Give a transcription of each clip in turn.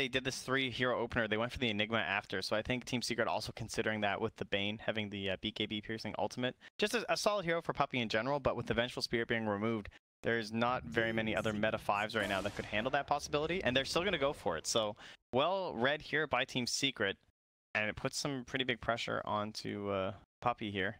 they did this 3-hero opener, they went for the Enigma after. So I think Team Secret also considering that with the Bane having the BKB piercing ultimate. Just a solid hero for Puppey in general, but with the Vengeful Spirit being removed, there's not very many other meta 5s right now that could handle that possibility, and they're still going to go for it. So well read here by Team Secret, and it puts some pretty big pressure onto Puppey here.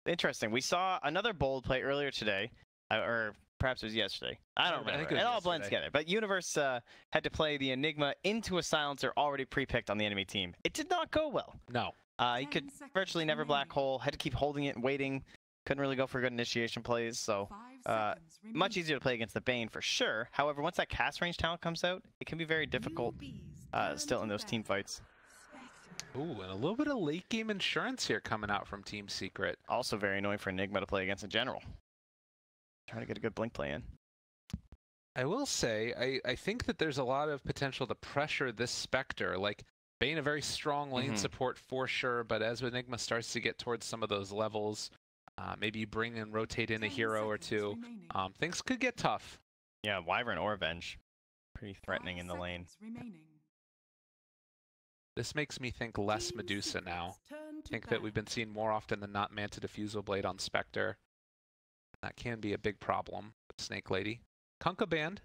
Interesting. We saw another bold play earlier today, or perhaps it was yesterday. I don't remember. It all blends together. But Universe had to play the Enigma into a silencer already pre-picked on the enemy team. It did not go well. No. He could virtually never black hole. Had to keep holding it and waiting. Couldn't really go for good initiation plays. So much easier to play against the Bane for sure. However, once that cast range talent comes out, it can be very difficult still in those team fights. Ooh, and a little bit of late game insurance here coming out from Team Secret. Also very annoying for Enigma to play against in general. Trying to get a good blink play in. I will say, I think that there's a lot of potential to pressure this Spectre. Like, Bane a very strong lane support for sure, but as Enigma starts to get towards some of those levels, maybe you bring and rotate in a hero or two, things could get tough. Yeah, Wyvern or Avenge. Pretty threatening in the lane. This makes me think less Medusa now. I think that we've been seeing more often than not Manta Diffusal Blade on Spectre. That can be a big problem with Snake Lady. Kunkka banned.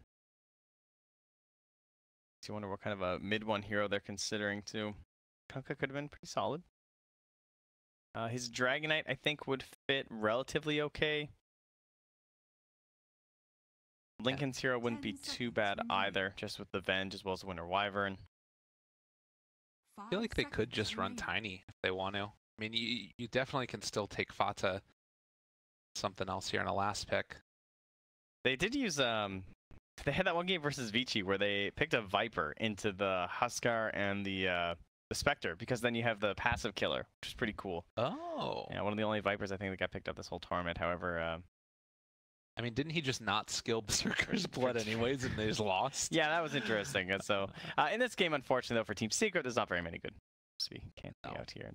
So you wonder what kind of a mid-1 hero they're considering too. Kunkka could have been pretty solid. His Dragonite, I think, would fit relatively okay. Lincoln's hero wouldn't be too bad either, just with the Venge as well as the Winter Wyvern. I feel like they could just run Tiny if they want to. I mean, you definitely can still take FATA something else here in a last pick. They did use, they had that one game versus Vici where they picked a Viper into the Huskar and the Spectre, because then you have the passive killer, which is pretty cool. Oh. Yeah, one of the only Vipers I think that got picked up this whole tournament. However, I mean, didn't he just not skill Berserker's Blood anyways, and they just lost? Yeah, that was interesting. And so, in this game, unfortunately, though, for Team Secret, there's not very many good we can't see out here.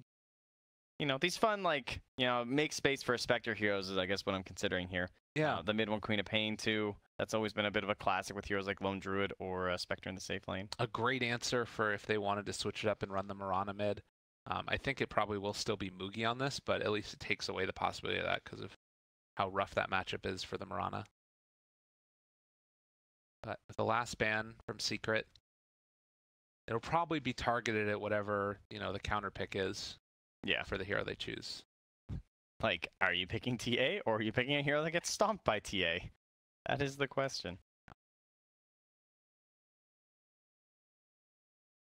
You know, these fun, like, you know, make space for Spectre heroes is, I guess, what I'm considering here. Yeah. The mid-1 Queen of Pain, too. That's always been a bit of a classic with heroes like Lone Druid or Spectre in the safe lane. A great answer for if they wanted to switch it up and run the Mirana mid. I think it probably will still be Mugi on this, but at least it takes away the possibility of that because of how rough that matchup is for the Mirana. But with the last ban from Secret, it'll probably be targeted at whatever, you know, the counter pick is. Yeah, for the hero they choose. Like, are you picking TA or are you picking a hero that gets stomped by TA? That is the question.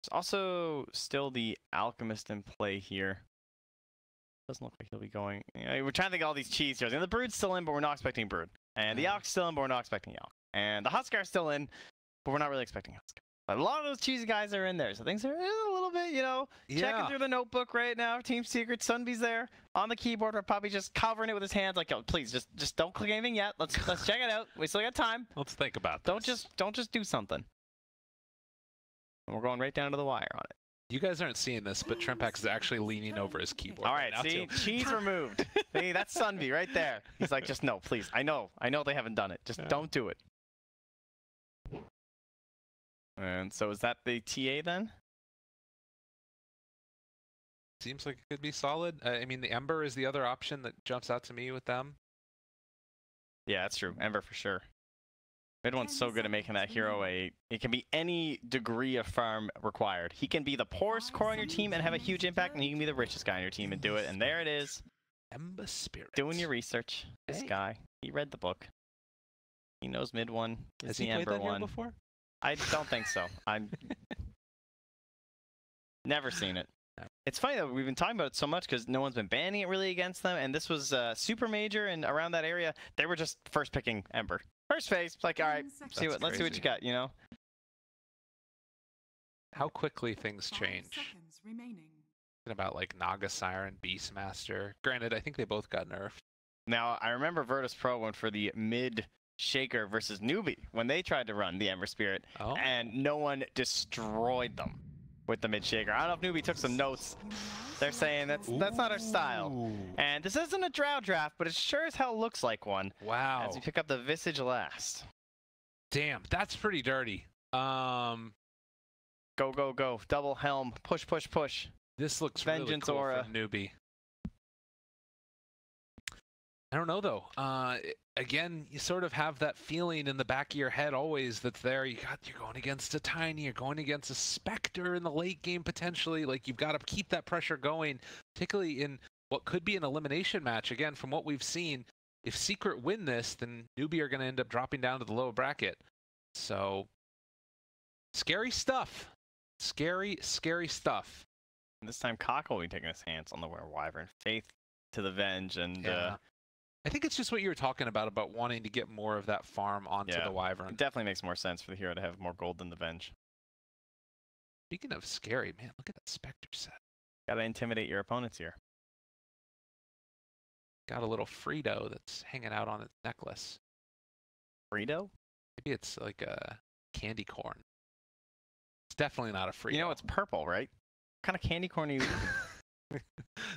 There's also still the Alchemist in play here. Doesn't look like he'll be going. You know, we're trying to think of all these cheese heroes. And the Brood's still in, but we're not expecting Brood. And the Yalk's still in, but we're not expecting Yalk. And the Huskar's still in, but we're not really expecting Huskar. But a lot of those cheesy guys are in there, so things are a little bit, you know, checking through the notebook right now. Team Secret, Sunbee's there on the keyboard, or Puppey just covering it with his hands, like, oh, please, just don't click anything yet. Let's check it out. We still got time. Let's think about this. Don't just do something. And we're going right down to the wire on it. You guys aren't seeing this, but Trimpax is actually leaning over his keyboard. All right, see, cheese removed. See, that's Sunby right there. He's like, just no, please. I know they haven't done it. Just don't do it. And so is that the TA then? Seems like it could be solid. I mean, the Ember is the other option that jumps out to me with them. Yeah, that's true. Ember for sure. Mid-1's so good at making that hero it can be any degree of farm required. He can be the poorest core on your team and have a huge impact, and he can be the richest guy on your team and do it. And there it is. Ember Spirit. Doing your research. This guy. He read the book. He knows mid-1. Has he played that hero before? I don't think so. I'm never seen it. It's funny though, we've been talking about it so much because no one's been banning it really against them, and this was super major, and around that area they were just first picking Ember. First phase, like, all right, let's see what you got, you know. How quickly things change. About like Naga Siren, Beastmaster. Granted, I think they both got nerfed. Now I remember Virtus Pro went for the mid Shaker versus NewB when they tried to run the Ember Spirit, and no one destroyed them with the mid Shaker. I don't know if NewB took some notes. They're saying that's not our style. And this isn't a drow draft, but it sure as hell looks like one. Wow. As you pick up the Visage last. Damn, that's pretty dirty. Go, go, go. Double helm. Push, push, push. This looks Vengeance really cool aura. from NewB. I don't know though. Again, you sort of have that feeling in the back of your head always that's there. You're going against a Tiny, you're going against a Spectre in the late game potentially. Like you've got to keep that pressure going, particularly in what could be an elimination match. Again, from what we've seen, if Secret win this, then NewB are going to end up dropping down to the lower bracket. So scary stuff. Scary, scary stuff. And this time, Cockle will be taking his hands on the Wyvern. Faith to the Venge, and I think it's just what you were talking about wanting to get more of that farm onto the Wyvern. It definitely makes more sense for the hero to have more gold than the Venge. Speaking of scary, man, look at that Spectre set. Gotta intimidate your opponents here. Got a little Frito that's hanging out on its necklace. Frito? Maybe it's like a candy corn. It's definitely not a Frito. You know, it's purple, right? What kind of candy corn are you eating?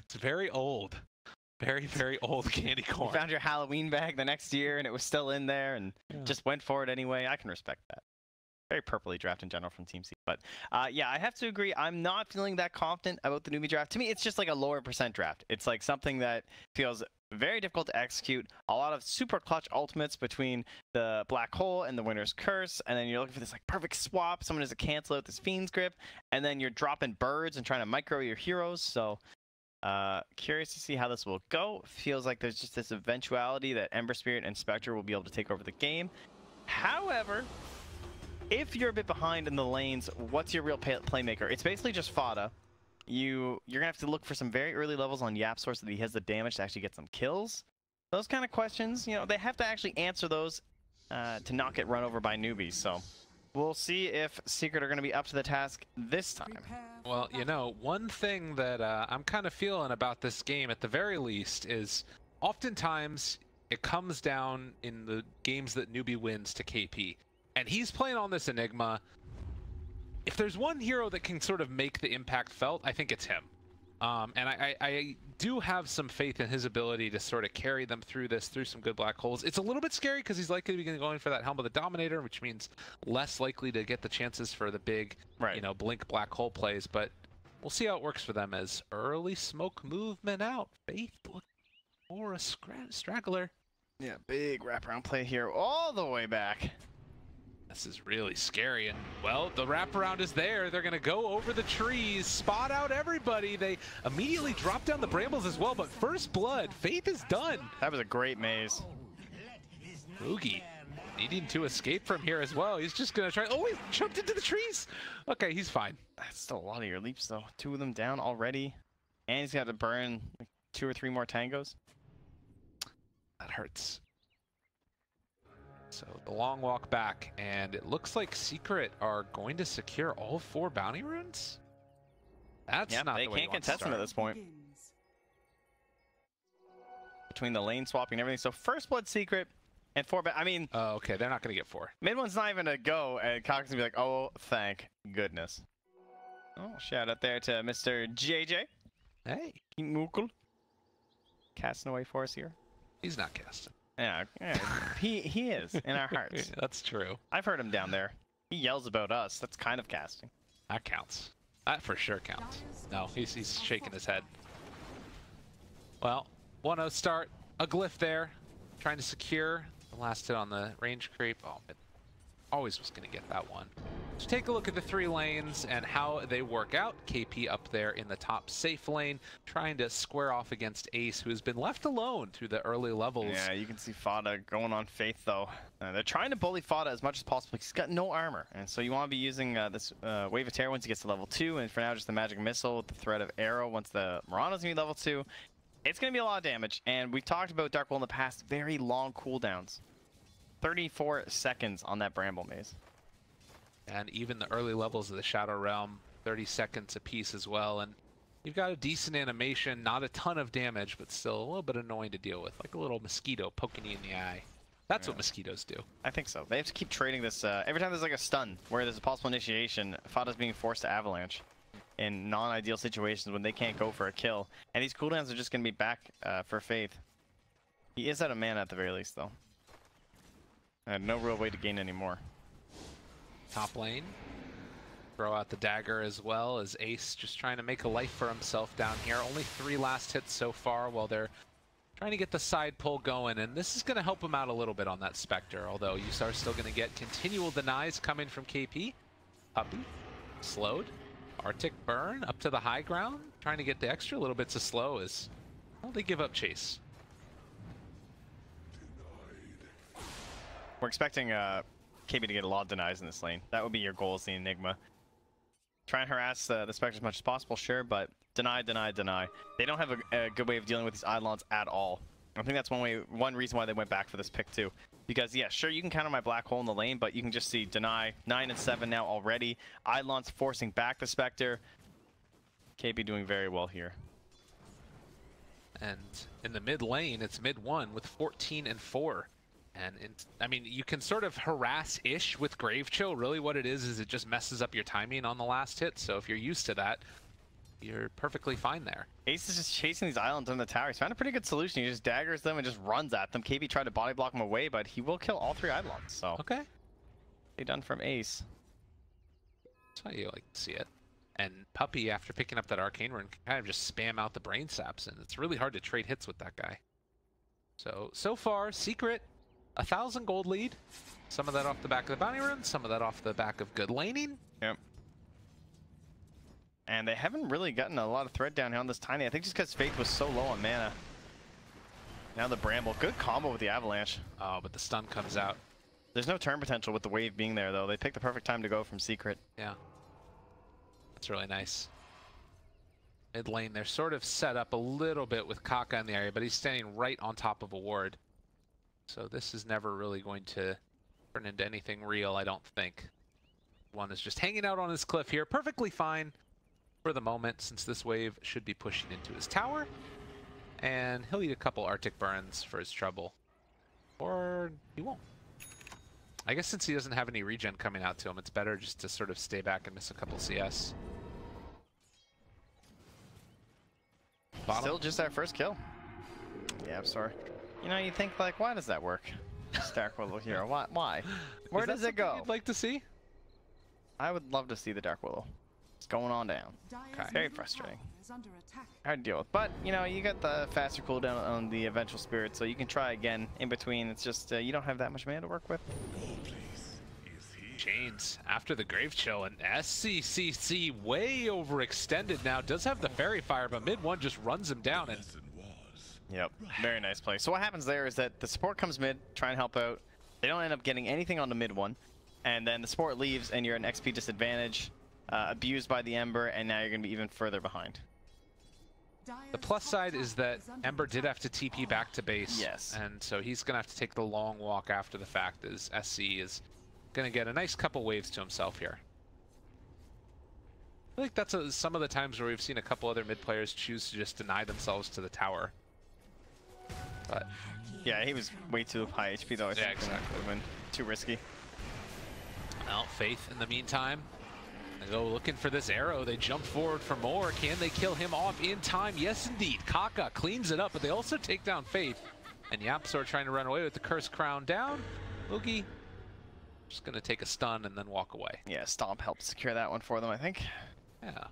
It's very old. Very, very old candy corn. You found your Halloween bag the next year and it was still in there and just went for it anyway. I can respect that. Very purpley draft in general from Team C. But yeah, I have to agree. I'm not feeling that confident about the NewB draft. To me, it's just like a lower percent draft. It's like something that feels very difficult to execute. A lot of super clutch ultimates between the Black Hole and the Winner's Curse. And then you're looking for this like perfect swap. Someone has to cancel out this Fiend's Grip. And then you're dropping birds and trying to micro your heroes. So curious to see how this will go. Feels like there's just this eventuality that Ember Spirit and Spectre will be able to take over the game. However, if you're a bit behind in the lanes, what's your real playmaker? It's basically just FATA. You're gonna have to look for some very early levels on YapzOr so that he has the damage to actually get some kills. Those kind of questions, you know, they have to actually answer those to not get run over by newbies. So we'll see if Secret are gonna be up to the task this time. Well, you know, one thing that I'm kind of feeling about this game, at the very least, is oftentimes it comes down in the games that NewB wins to KP. And he's playing on this Enigma. If there's one hero that can sort of make the impact felt, I think it's him. And I do have some faith in his ability to sort of carry them through this, through some good black holes. It's a little bit scary because he's likely to be going for that Helm of the Dominator, which means less likely to get the chances for the big, you know, blink black hole plays. But we'll see how it works for them as early smoke movement out. Faith looking for a straggler. Yeah, big wraparound play here all the way back. This is really scary, and well, the wraparound is there. They're gonna go over the trees, spot out everybody. They immediately drop down the brambles as well, but first blood, Faith is done. That was a great maze. Oogie needing to escape from here as well. He's just gonna try. Oh, he jumped into the trees. Okay, he's fine. That's still a lot of your leaps though. 2 of them down already, and he's got to burn like 2 or 3 more tangos. That hurts. So the long walk back, and it looks like Secret are going to secure all 4 bounty runes. That's not the way they can't contest them at this point. Between the lane swapping and everything, so first blood Secret and 4. I mean, oh, okay, they're not going to get 4. Mid one's not even a go, and Cox's gonna be like, oh, thank goodness. Oh, shout out there to Mr. JJ. Hey, Mookel. Casting away for us here. He's not casting. Yeah, he is in our hearts. That's true. I've heard him down there. He yells about us. That's kind of casting. That counts. That for sure counts. No, he's shaking his head. Well, 1-0 start. A glyph there. Trying to secure the last hit on the range creep. Oh, it always was going to get that one. So take a look at the 3 lanes and how they work out. KP up there in the top safe lane, trying to square off against Ace, who has been left alone through the early levels. Yeah, you can see FATA going on Faith, though. They're trying to bully FATA as much as possible. He's got no armor, and so you want to be using this Wave of Terror once he gets to level 2, and for now just the Magic Missile with the threat of Arrow once the Murano's going to be level 2. It's going to be a lot of damage, and we've talked about Dark Will in the past. Very long cooldowns. 34 seconds on that Bramble Maze. And even the early levels of the Shadow Realm, 30 seconds apiece as well. And you've got a decent animation, not a ton of damage, but still a little bit annoying to deal with. Like a little mosquito poking you in the eye. That's what mosquitoes do. I think so. They have to keep trading this. Every time there's like a stun, where there's a possible initiation, FATA's being forced to avalanche in non-ideal situations when they can't go for a kill. And these cooldowns are just going to be back for Faith. He is out of mana at the very least, though. No real way to gain any more. Top lane. Throw out the dagger as well as Ace just trying to make a life for himself down here. Only 3 last hits so far while they're trying to get the side pull going, and this is going to help him out a little bit on that Spectre, although YapzOr still going to get continual denies coming from KP. Puppey, slowed. Arctic Burn up to the high ground, trying to get the extra little bits of slow as, well, they give up chase. We're expecting KB to get a lot of denies in this lane. That would be your goal as the Enigma. Try and harass the Spectre as much as possible, sure, but deny, deny, deny. They don't have a good way of dealing with these Eidolons at all. I think that's one reason why they went back for this pick too. Because yeah, sure, you can counter my black hole in the lane, but you can just see deny 9 and 7 now already. Eidolons forcing back the Spectre. KB doing very well here. And in the mid lane, it's mid 1 with 14 and 4. And I mean, you can sort of harass-ish with Grave Chill. Really what it is it just messes up your timing on the last hit. So if you're used to that, you're perfectly fine there. Ace is just chasing these islands on the tower. He's found a pretty good solution. He just daggers them and just runs at them. KB tried to body block him away, but he will kill all 3 Eidolons. So okay, they done from Ace. That's how you like to see it. And Puppey, after picking up that Arcane Rune, can kind of just spam out the Brain Saps, and it's really hard to trade hits with that guy. So far, Secret, 1,000 gold lead. Some of that off the back of the bounty rune, some of that off the back of good laning. Yep. And they haven't really gotten a lot of threat down here on this Tiny. I think just because Faith was so low on mana. Now the Bramble. Good combo with the Avalanche. Oh, but the stun comes out. There's no turn potential with the wave being there, though. They picked the perfect time to go from Secret. Yeah. That's really nice. Mid lane, they're sort of set up a little bit with Kaka in the area, but he's standing right on top of a ward. So this is never really going to turn into anything real, I don't think. One is just hanging out on his cliff here, perfectly fine for the moment, since this wave should be pushing into his tower. And he'll eat a couple Arctic Burns for his trouble. Or he won't. I guess since he doesn't have any regen coming out to him, it's better just to sort of stay back and miss a couple CS. Bottom. Still just our first kill. Yeah, I'm sorry. You know, you think like, why does that work? Dark Willow here. Why? Where does it go? You'd like to see? I would love to see the Dark Willow. It's going on down. Okay. Very frustrating. Hard to deal with. But, you know, you got the faster cooldown on the Eventual Spirit, so you can try again in between. It's just, you don't have that much mana to work with. Chains after the Grave Chill, and SCCC way overextended now. Does have the Fairy Fire, but mid 1 just runs him down. And yep, very nice play. So what happens there is that the support comes mid, try and help out. They don't end up getting anything on the mid 1, and then the support leaves, and you're at an XP disadvantage, abused by the Ember, and now you're going to be even further behind. The plus side is that Ember did have to TP back to base. Yes. And so he's going to have to take the long walk after the fact, as SC is going to get a nice couple waves to himself here. I think that's some of the times where we've seen a couple other mid players choose to just deny themselves to the tower. But yeah, he was way too high HP though. I think exactly. That would have been too risky. Well, Faith in the meantime, they go looking for this arrow. They jump forward for more. Can they kill him off in time? Yes, indeed. Kaka cleans it up, but they also take down Faith. And YapzOr trying to run away with the Curse Crown down. Oogie just going to take a stun and then walk away. Yeah, Stomp helped secure that one for them, I think. Yeah.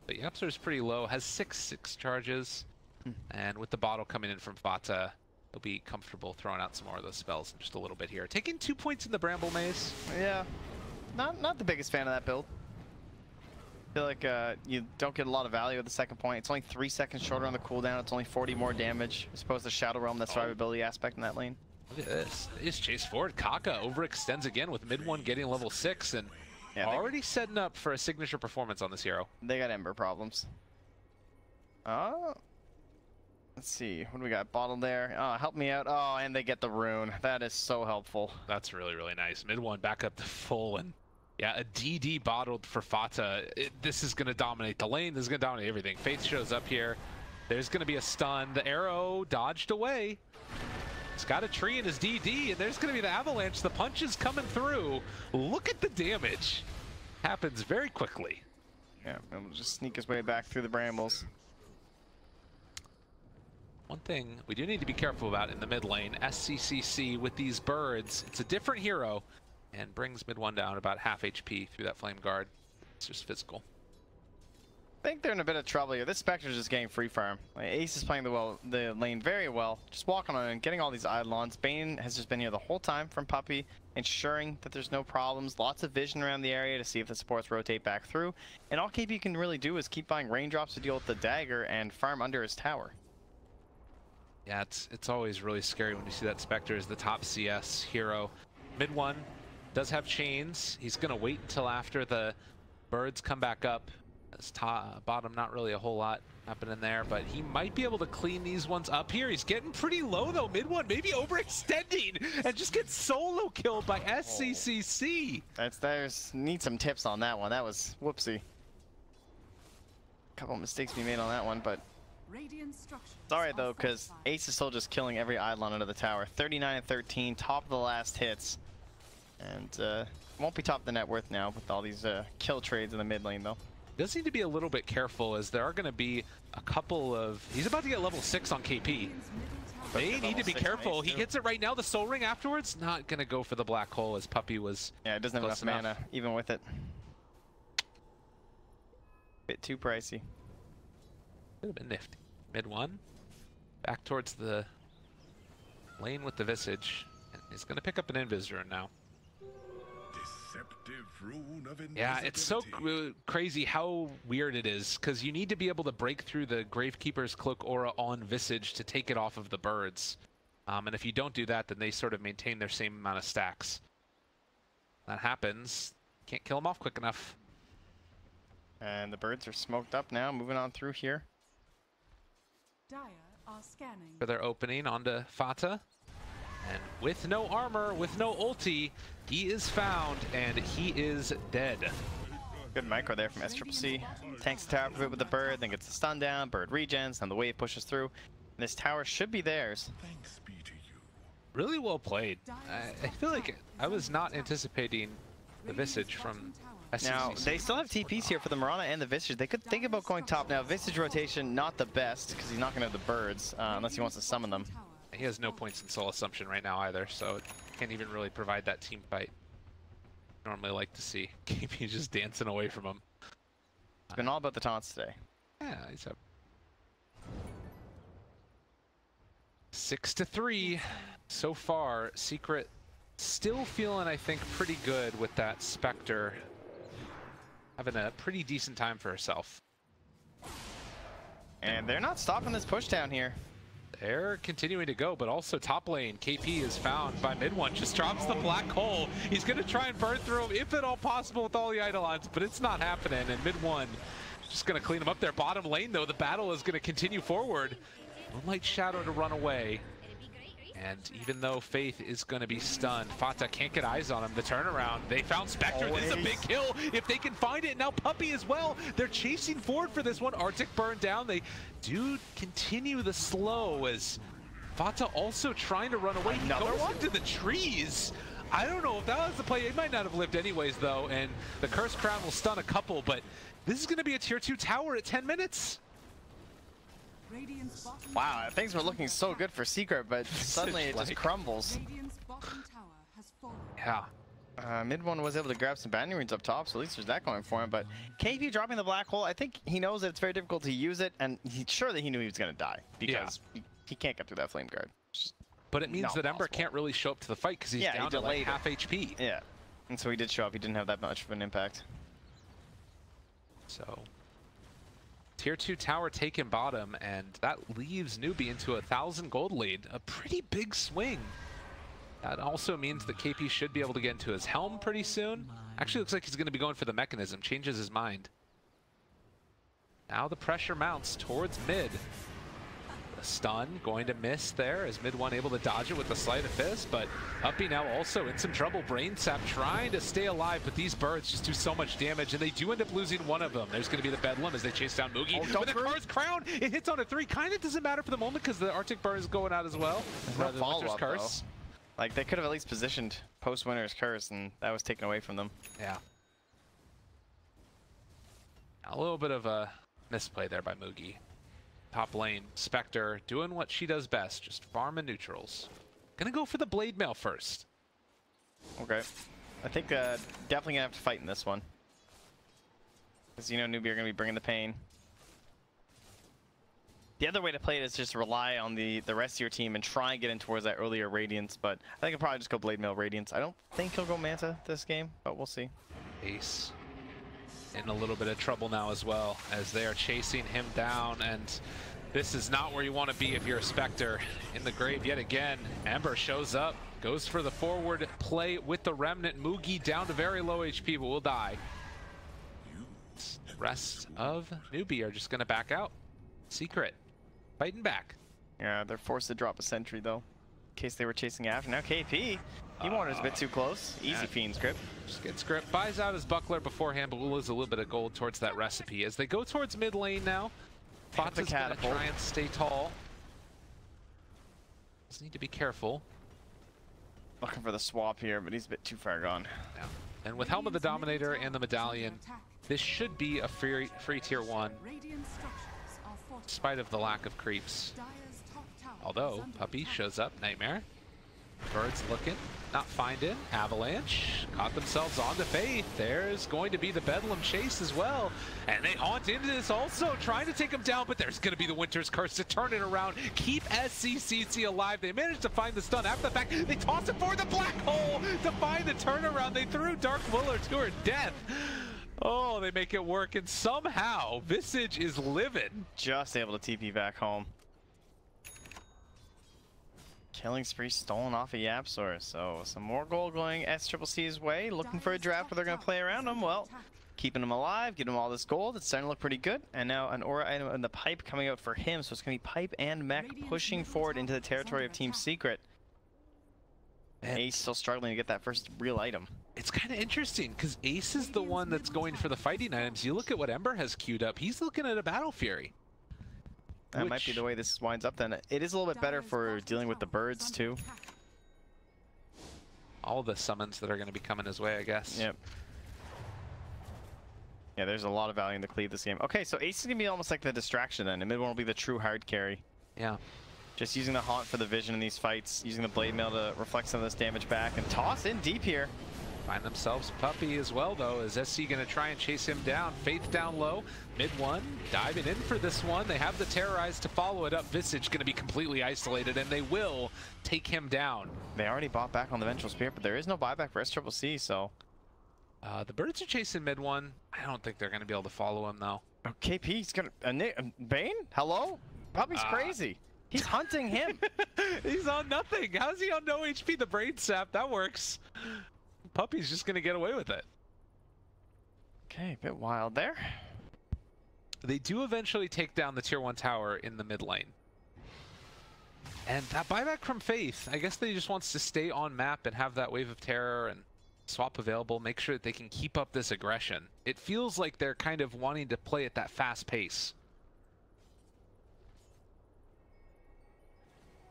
But YapzOr is pretty low, has 6 charges. And with the bottle coming in from FATA, he'll be comfortable throwing out some more of those spells in just a little bit here. Taking 2 points in the Bramble Maze. Yeah. Not the biggest fan of that build. I feel like you don't get a lot of value at the second point. It's only 3 seconds shorter on the cooldown. It's only 40 more damage as opposed to Shadow Realm, that survivability aspect in that lane. Look at this. They just chase forward. Kaka overextends again with mid 1 getting level 6 and yeah, already setting up for a signature performance on this hero. They got Ember problems. Let's see. What do we got? Bottle there. Oh, help me out. Oh, and they get the rune. That is so helpful. That's really, really nice. Mid 1 back up to full, and yeah, a DD bottled for FATA. This is going to dominate the lane. This is going to dominate everything. Faith shows up here. There's going to be a stun. The arrow dodged away. He's got a tree in his DD, and there's going to be the avalanche. The punch is coming through. Look at the damage. Happens very quickly. Yeah, and we'll just sneak his way back through the brambles. One thing we do need to be careful about in the mid lane, SCCC with these birds, it's a different hero. and brings mid one down about half HP through that Flame Guard. It's just physical. I think they're in a bit of trouble here. This Spectre's just getting free farm. Like, Ace is playing the lane very well, just walking on and getting all these Eidolons. Bane has just been here the whole time from Puppey, ensuring that there's no problems. Lots of vision around the area to see if the supports rotate back through. And all KP can really do is keep buying raindrops to deal with the dagger and farm under his tower. Yeah, it's always really scary when you see that Spectre is the top CS hero. Mid one does have chains. He's going to wait until after the birds come back up. Bottom, not really a whole lot happening there, but he might be able to clean these ones up here. He's getting pretty low though. Mid one maybe overextending and just gets solo killed by SCCC. Need some tips on that one. That was whoopsie. Couple mistakes we made on that one, but it's alright though, because Ace is still just killing every Eidolon under the tower. 39 and 13, top of the last hits, and won't be top of the net worth now with all these kill trades in the mid lane though. Does need to be a little bit careful, as there are going to be a couple of... He's about to get level 6 on KP. They need to be careful. He gets it right now. The Soul Ring afterwards, not going to go for the black hole, as Puppey was... Yeah, it doesn't have enough mana, even with it. Bit too pricey. Could have been nifty. Mid one. Back towards the lane with the Visage. And he's going to pick up an Invisor now. Yeah, it's so crazy how weird it is, because you need to be able to break through the Gravekeeper's Cloak aura on Visage to take it off of the birds. And if you don't do that, then they sort of maintain their same amount of stacks. That happens. Can't kill them off quick enough. And the birds are smoked up now, moving on through here. Dire are scanning. For their opening onto FATA. And with no armor, with no ulti, he is found, and he is dead. Good micro there from SCCC. Tanks the tower for a bit with the bird, then gets the stun down, bird regens, and the wave pushes through. And this tower should be theirs. Thanks be to you. Really well played. I feel like I was not anticipating the Visage from SCCC. Now, they still have TPs here for the Mirana and the Visage. They could think about going top now. Visage rotation, not the best, because he's not going to have the birds, unless he wants to summon them. He has no points in Soul Assumption right now either, so can't even really provide that team fight. Normally like to see KP just dancing away from him. It's been all about the taunts today. Yeah, he's up 6-3 so far. Secret still feeling, I think, pretty good with that Spectre. Having a pretty decent time for herself. And they're not stopping this push down here. They're continuing to go, but also top lane, KP is found by mid one, just drops the black hole. He's going to try and burn through him, if at all possible, with all the Eidolons, but it's not happening, and mid one just going to clean him up there. Bottom lane, though, the battle is going to continue forward. Moonlight Shadow to run away. And even though Faith is going to be stunned, FATA can't get eyes on him. The turnaround, they found Spectre. This is a big kill if they can find it. Now Puppey as well. They're chasing forward for this one. Arctic burn down. They do continue the slow as FATA also trying to run away. Another He goes one? into the trees. I don't know if that was the play. He might not have lived anyways, though. And the Cursed Crown will stun a couple, but this is going to be a tier 2 tower at 10 minutes. Wow, things were looking so good for Secret, but suddenly it just crumbles. Yeah. Mid one was able to grab some Banyan Runes up top, so at least there's that going for him. But KP dropping the black hole, I think he knows that it's very difficult to use it, and he's sure that he knew he was going to die because he can't get through that flame guard. But it means that Ember can't really show up to the fight because he's down to like half HP. Yeah, and so he did show up. He didn't have that much of an impact. So tier 2 tower taken bottom, and that leaves NewB into 1,000 gold lead. A pretty big swing. That also means that KP should be able to get into his helm pretty soon. Actually looks like he's going to be going for the mechanism. Changes his mind. Now the pressure mounts towards mid. The stun going to miss there as mid one able to dodge it with the Sleight of Fist, but Puppey now also in some trouble. Brain Sap trying to stay alive, but these birds just do so much damage, and they do end up losing one of them. There's going to be the Bedlam as they chase down Moogie. With the Cursed Crown, it hits on a 3. Kind of doesn't matter for the moment because the Arctic Burn is going out as well. Rather than Winter's Curse. Like, they could have at least positioned post-Winter's Curse, and that was taken away from them. Yeah. A little bit of a misplay there by Moogie. Top lane, Spectre doing what she does best, just farming neutrals. Gonna go for the Blade Mail first. Okay. I think definitely gonna have to fight in this one. Because you know NewB are gonna be bringing the pain. The other way to play it is just rely on the rest of your team and try and get in towards that earlier Radiance, but I think he'll probably just go Blade Mail Radiance. I don't think he'll go Manta this game, but we'll see. Ace in a little bit of trouble now as well, as they are chasing him down, and this is not where you want to be if you're a Spectre. In the grave yet again, Ember shows up, goes for the forward play with the Remnant. Mugi down to very low HP, but will die. The rest of NewB are just going to back out. Secret. Fighting back. Yeah, they're forced to drop a sentry though, in case they were chasing after. Now KP, he wanted us a bit too close. Easy Fiend script. Just get script. Buys out his buckler beforehand, but will lose a little bit of gold towards that recipe. As they go towards mid lane now, FATA's gonna try and stay tall. Just need to be careful. Looking for the swap here, but he's a bit too far gone. Yeah. And with Helm of the Dominator and the Medallion, this should be a free tier 1. In spite of the lack of creeps. Although, Puppey shows up, Nightmare. Birds looking, not finding. Avalanche caught themselves onto Faith. There's going to be the Bedlam chase as well. And they haunt into this also, trying to take him down, but there's going to be the Winter's Curse to turn it around, keep SCCC alive. They managed to find the stun. After the fact, they toss it for the black hole to find the turnaround. They threw Dark Willow to her death. Oh, they make it work, and somehow Visage is livid. Just able to TP back home. Killing spree stolen off of YapzOr, so some more gold going SCCC's way. Looking for a draft where they're going to play around him. Well, keeping him alive, getting him all this gold. It's starting to look pretty good. And now an aura item in the pipe coming out for him, so it's going to be pipe and mech pushing forward into the territory of Team Secret. And Ace still struggling to get that first real item. It's kind of interesting because Ace is the one that's going for the fighting items. You look at what Ember has queued up. He's looking at a Battle Fury. That might be the way this winds up then. It is a little bit better for dealing with the birds too. All the summons that are going to be coming his way, I guess. Yep. Yeah, there's a lot of value in the cleave this game. Okay, so Ace is going to be almost like the distraction then. And mid one will be the true hard carry. Yeah. Just using the haunt for the vision in these fights, using the blade mail to reflect some of this damage back, and toss in deep here. Find themselves Puppey as well, though. Is SC going to try and chase him down? Faith down low. Mid one, diving in for this one. They have the Terrorize to follow it up. Visage going to be completely isolated, and they will take him down. They already bought back on the Vengeful Spirit, but there is no buyback for SCCC, so... the birds are chasing mid one. I don't think they're going to be able to follow him, though. Oh, KP's going to... Bane? Hello? Puppey's crazy. He's hunting him. He's on nothing. How's he on no HP? The brain sap, that works. Puppey's just going to get away with it. Okay, a bit wild there. They do eventually take down the tier 1 tower in the mid lane. And that buyback from Faith, I guess they just wants to stay on map and have that wave of terror and swap available, make sure that they can keep up this aggression. It feels like they're kind of wanting to play at that fast pace.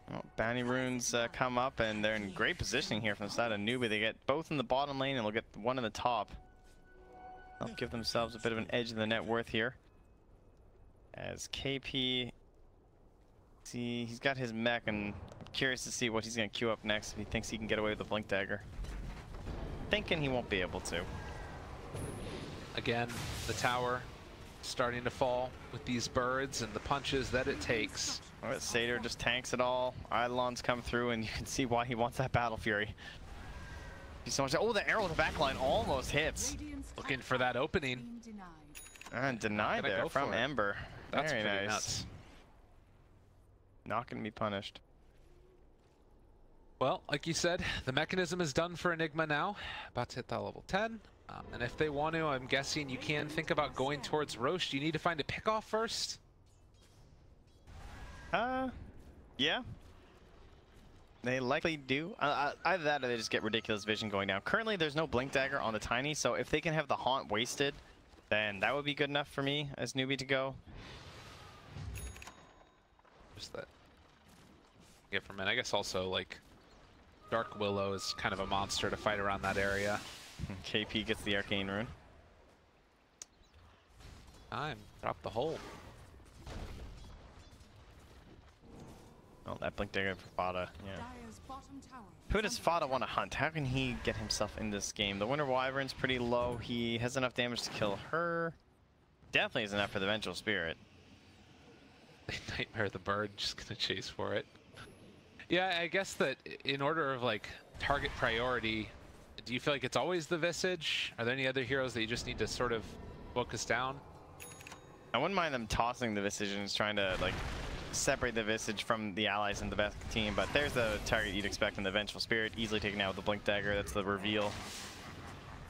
Well, bounty runes come up, and they're in great positioning here from the side of NewB. They get both in the bottom lane, and they'll get one in the top. They'll give themselves a bit of an edge in the net worth here. As KP, see, he's got his mech, and I'm curious to see what he's going to queue up next if he thinks he can get away with the Blink Dagger. Thinking he won't be able to. Again, the tower starting to fall with these birds and the punches that it takes. Well, Satyr just tanks it all. Eidolon's come through, and you can see why he wants that Battle Fury. He's so much. Oh, the arrow in the backline almost hits. Looking for that opening. And denied there from Ember. That's very pretty nice. Nuts. Not going to be punished. Well, like you said, the mechanism is done for Enigma now. About to hit that level 10. And if they want to, I'm guessing you can think about going towards Roche. Do you need to find a pickoff first? Yeah. They likely do. Either that or they just get ridiculous vision going down. Currently, there's no Blink Dagger on the Tiny, so if they can have the Haunt wasted, then that would be good enough for me as NewB to go. Just that. Get from it. I guess also, like, Dark Willow is kind of a monster to fight around that area. KP gets the Arcane Rune. Time. Drop the hole. Oh, that blink dagger for FATA. Yeah. Dire's bottom tower Who does FATA want to hunt? How can he get himself in this game? The Winter Wyvern's pretty low. He has enough damage to kill her. Definitely is enough for the Vengeful Spirit. Nightmare the bird, just gonna chase for it. Yeah, I guess that in order of like target priority, do you feel like it's always the Visage? Are there any other heroes that you just need to sort of focus down? I wouldn't mind them tossing the Visage and just trying to like separate the Visage from the allies in the best team, but there's the target you'd expect in the Vengeful Spirit, easily taken out with the Blink Dagger. That's the reveal.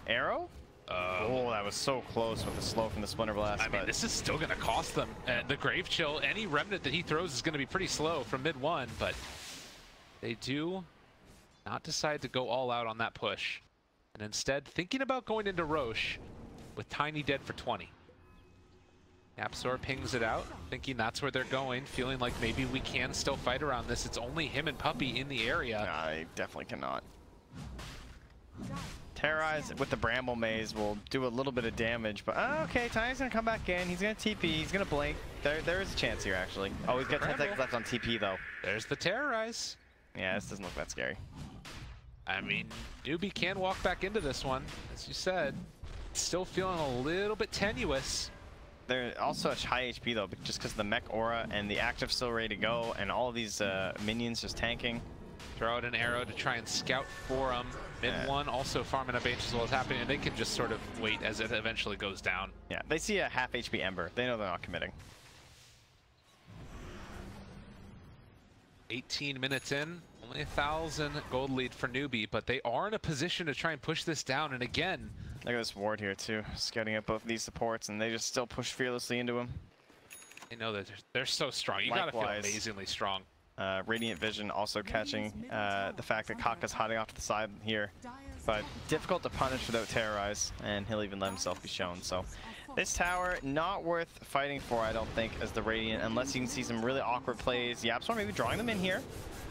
Arrow? Oh, that was so close with the slow from the Splinter Blast. I mean, this is still going to cost them. The Grave Chill, any remnant that he throws is going to be pretty slow from mid one, but they do not decide to go all out on that push. And instead, thinking about going into Roche with Tiny dead for 20. YapzOr pings it out, thinking that's where they're going, feeling like maybe we can still fight around this. It's only him and Puppey in the area. I definitely cannot. Terrorize with the Bramble Maze will do a little bit of damage, but okay, Tiny's gonna come back in. He's gonna TP. He's gonna blink. There is a chance here, actually. Oh, he's got 10 seconds left on TP, though. There's the Terrorize. Yeah, this doesn't look that scary. I mean, NewB can walk back into this one, as you said. Still feeling a little bit tenuous. They're also such high HP, though, just because the mech aura and the active still ready to go, and all of these minions just tanking. Throw out an arrow to try and scout for him. Mid one also farming up H as well as happening, and they can just sort of wait as it eventually goes down. Yeah, they see a half HP Ember. They know they're not committing. 18 minutes in, only 1,000 gold lead for NewB, but they are in a position to try and push this down. And again, look at this ward here too, scouting out both of these supports, and they just still push fearlessly into him. they know that they're so strong. You gotta feel amazingly strong. Radiant Vision also catching the fact that Kaka's hiding off to the side here, but difficult to punish without Terrorize, and he'll even let himself be shown. So this tower, not worth fighting for, I don't think, as the Radiant, unless you can see some really awkward plays. YapzOr maybe drawing them in here.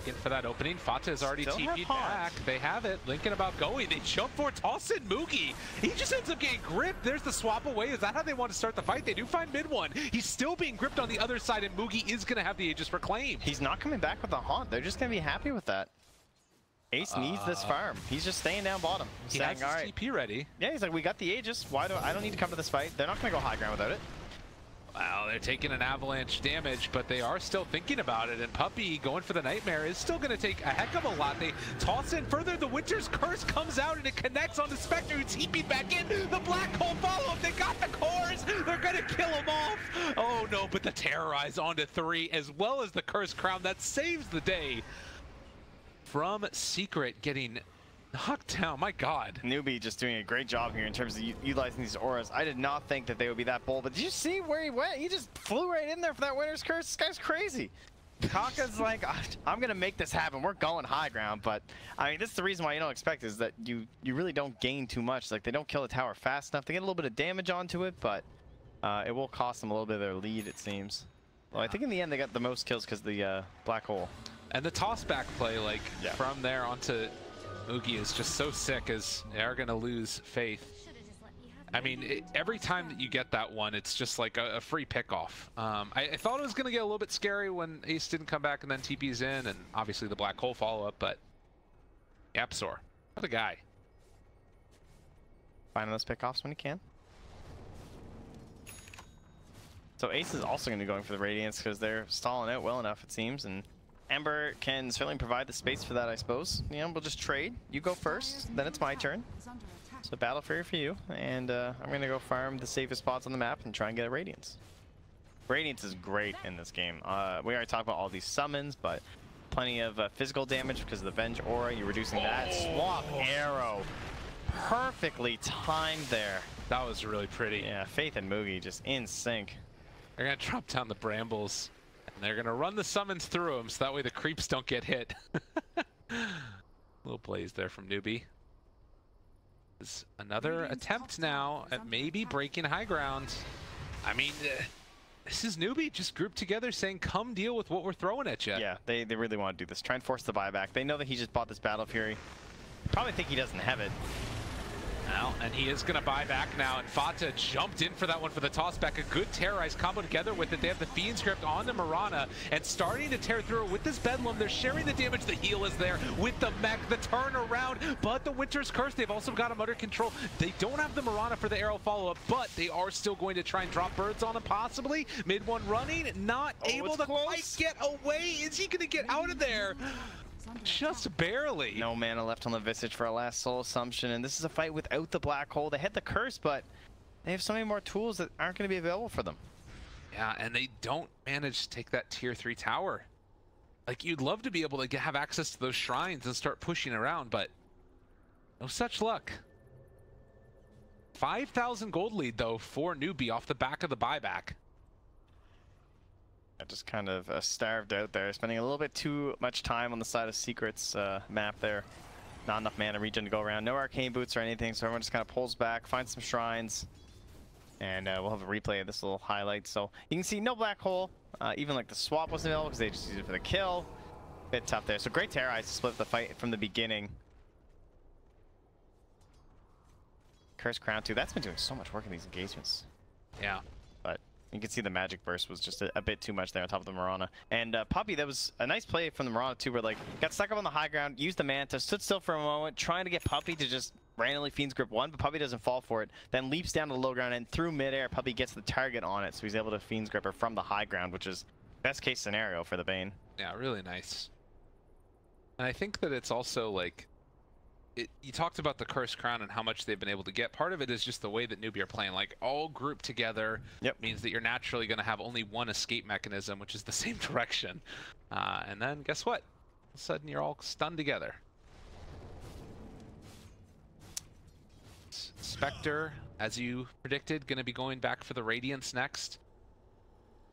In for that opening. FATA is already Still TP'd back. They have it. Lincoln about going. They jump for toss in Moogie. He just ends up getting gripped. There's the swap away. Is that how they want to start the fight? They do find mid one. He's still being gripped on the other side, and Moogie is going to have the Aegis reclaimed. He's not coming back with a haunt. They're just going to be happy with that. Ace needs this farm. He's just staying down bottom. He's he saying, has his TP ready. Yeah, he's like, we got the Aegis. Why do I don't need to come to this fight? They're not going to go high ground without it. Wow, they're taking an avalanche damage, but they are still thinking about it, and Puppey going for the Nightmare is still going to take a heck of a lot. They toss in further, the Winter's Curse comes out, and it connects on the Spectre, who's TP'd back in. The Black Hole follow-up, they got the cores, they're going to kill him off. Oh no, but the Terrorize onto 3, as well as the Curse Crown, that saves the day from Secret getting knocked down. My God. NewB just doing a great job here in terms of utilizing these auras. I did not think that they would be that bold, but did you see where he went? He just flew right in there for that Winter's Curse. This guy's crazy. Kaka's like, I'm going to make this happen. We're going high ground, but I mean, this is the reason why you don't expect is that you really don't gain too much. Like, they don't kill the tower fast enough. They get a little bit of damage onto it, but it will cost them a little bit of their lead, it seems. Well, I think in the end they got the most kills because the Black Hole. And the toss back play, like, from there onto Moogie is just so sick, as they are going to lose faith. I mean, every time that you get that one, it's just like a free pickoff. I thought it was going to get a little bit scary when Ace didn't come back and then TP's in, and obviously the Black Hole follow-up, but YapzOr, what a guy. Finding those pickoffs when he can. So Ace is also going to be going for the Radiance because they're stalling out well enough, it seems, and Ember can certainly provide the space for that, I suppose. You know, we'll just trade. You go first, then it's my turn. So Battle Fury for you, and I'm going to go farm the safest spots on the map and try and get a Radiance. Radiance is great in this game. We already talked about all these summons, but plenty of physical damage because of the Venge Aura. You're reducing that. Swap Arrow. Perfectly timed there. That was really pretty. Yeah, Faith and Moogie just in sync. They're going to drop down the Brambles. They're going to run the summons through them, so that way the creeps don't get hit. Little plays there from NewB. There's another attempt now at maybe breaking high ground. I mean, this is NewB just grouped together saying, come deal with what we're throwing at you. Yeah, they really want to do this. Try and force the buyback. They know that he just bought this Battle Fury. Probably think he doesn't have it. Now, and he is going to buy back now, and FATA jumped in for that one for the toss back. A good terrorize combo together with it. They have the Fiend's Grip onto Mirana and starting to tear through with this Bedlam. They're sharing the damage. The heal is there with the mech, the turn around, but the Winter's Curse, they've also got him under control. They don't have the Mirana for the arrow follow-up, but they are still going to try and drop birds on him, possibly. Mid one running, not able to quite get away. Is he going to get out of there? Just barely. No mana left on the Visage for a last soul assumption, and this is a fight without the black hole. They had the curse, but they have so many more tools that aren't going to be available for them. Yeah, and they don't manage to take that tier 3 tower. Like, you'd love to be able to have access to those shrines and start pushing around, but no such luck. 5,000 gold lead, though, for NewB off the back of the buyback. Just kind of starved out there, spending a little bit too much time on the side of Secret's map there. Not enough mana regen to go around. No arcane boots or anything, so everyone just kind of pulls back, finds some shrines, and we'll have a replay of this little highlight. So you can see no black hole. Even like the swap wasn't available because they just used it for the kill. Bit tough there. So great terrorize to split the fight from the beginning. Curse Crown too. That's been doing so much work in these engagements. Yeah. But you can see the magic burst was just a bit too much there on top of the Mirana. And Puppey, that was a nice play from the Mirana too, where like got stuck up on the high ground, used the Manta, stood still for a moment, trying to get Puppey to just randomly Fiend's Grip one, but Puppey doesn't fall for it. Then leaps down to the low ground and through midair, Puppey gets the target on it, so he's able to Fiend's Grip her from the high ground, which is best case scenario for the Bane. Yeah, really nice. And I think that it's also like, you talked about the Cursed Crown and how much they've been able to get. Part of it is just the way that NewB are playing. Like, all grouped together means that you're naturally going to have only one escape mechanism, which is the same direction. And then, guess what? All of a sudden, you're all stunned together. Spectre, as you predicted, going to be going back for the Radiance next.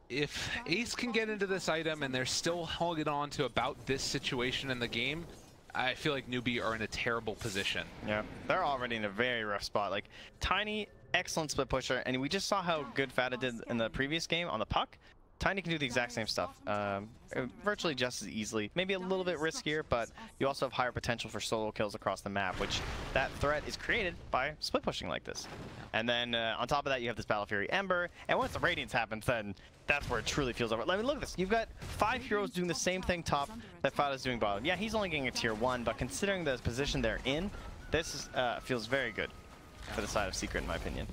If Ace can get into this item and they're still holding on to about this situation in the game, I feel like NewB are in a terrible position. Yeah, they're already in a very rough spot. Like, Tiny, excellent split pusher, and we just saw how good FATA did in the previous game on the puck. Tiny can do the exact same stuff, virtually just as easily. Maybe a little bit riskier, but you also have higher potential for solo kills across the map, which that threat is created by split pushing like this. And then on top of that, you have this Battle Fury Ember, and once the Radiance happens, then that's where it truly feels over. I mean, look at this. You've got 5 heroes doing the same thing top that FATA's doing bottom. Yeah, he's only getting a tier 1, but considering the position they're in, this is, feels very good for the side of Secret, in my opinion.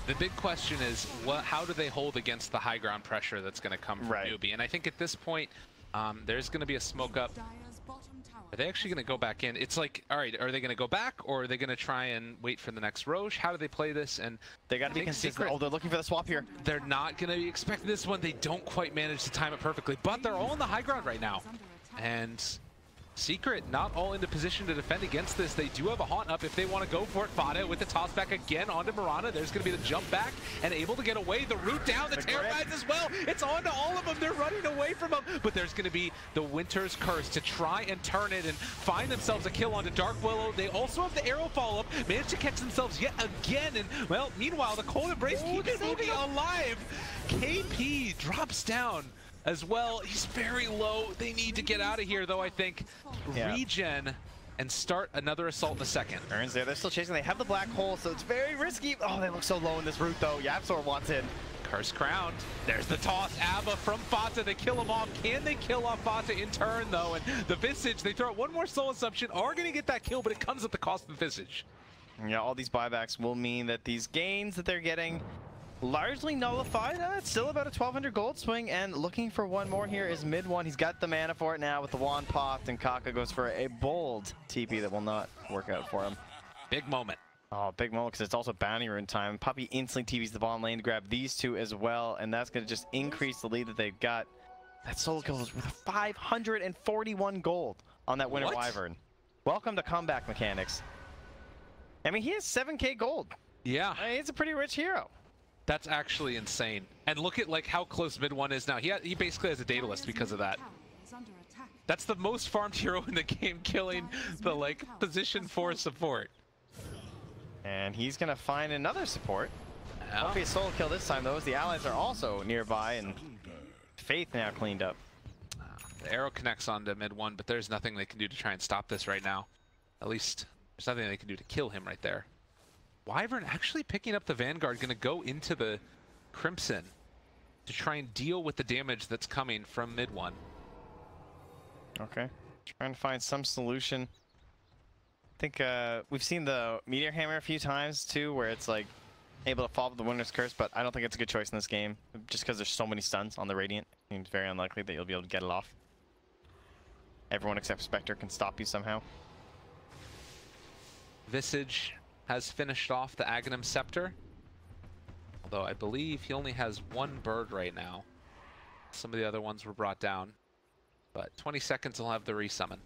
The big question is, how do they hold against the high ground pressure that's going to come from NewB? And I think at this point, there's going to be a smoke up. Are they actually going to go back in? It's like, all right, are they going to go back, or are they going to try and wait for the next Roche? How do they play this? And they got to be consistent. Secret, oh, they're looking for the swap here. They're not going to be expecting this one. They don't quite manage to time it perfectly, but they're all on the high ground right now. And Secret not all into position to defend against this. They do have a haunt up if they want to go for it. FATA with the toss back again onto Mirana. There's going to be the jump back and able to get away. The root down, the terrorize as well. It's on to all of them. They're running away from them. But there's going to be the Winter's Curse to try and turn it and find themselves a kill onto Dark Willow. They also have the arrow follow-up. Managed to catch themselves yet again. And, well, meanwhile, the Cold Embrace keeping NewB alive. KP drops down as well. He's very low. They need to get out of here, though, I think. Regen and start another assault in a second. Ern's there. They're still chasing. They have the black hole, so it's very risky. Oh, they look so low in this route, though. YapzOr wants in. Curse Crown. There's the toss. Ava from FATA. They kill him off. Can they kill off FATA in turn, though? And the Visage, they throw out one more soul assumption. Are going to get that kill, but it comes at the cost of the Visage. Yeah, all these buybacks will mean that these gains that they're getting largely nullified. It's still about a 1,200 gold swing, and looking for one more here is mid one. He's got the mana for it now with the wand popped, and Kaka goes for a bold TP that will not work out for him. Big moment. Oh, big moment, because it's also bounty rune time. Puppey instantly TVs the bottom lane to grab these two as well, and that's going to just increase the lead that they've got. That solo kill was worth 541 gold on that Winter Wyvern. Welcome to comeback mechanics. I mean, he has 7k gold. Yeah. I mean, he's a pretty rich hero. That's actually insane. And look at like how close mid one is now. He basically has a data list because of that. That's the most farmed hero in the game, killing the like position 4 support. And he's gonna find another support. Won't be a solo kill this time though, as the allies are also nearby, and Faith now cleaned up. The arrow connects onto mid one, but there's nothing they can do to try and stop this right now. At least there's nothing they can do to kill him right there. Wyvern actually picking up the Vanguard, going to go into the Crimson to try and deal with the damage that's coming from mid one. Okay, trying to find some solution. I think we've seen the Meteor Hammer a few times too, where it's like able to follow the Winner's Curse, but I don't think it's a good choice in this game, just because there's so many stuns on the Radiant. It seems very unlikely that you'll be able to get it off. Everyone except Spectre can stop you somehow. Visage has finished off the Aghanim Scepter, although I believe he only has one bird right now. Some of the other ones were brought down, but 20 seconds he'll have the resummon.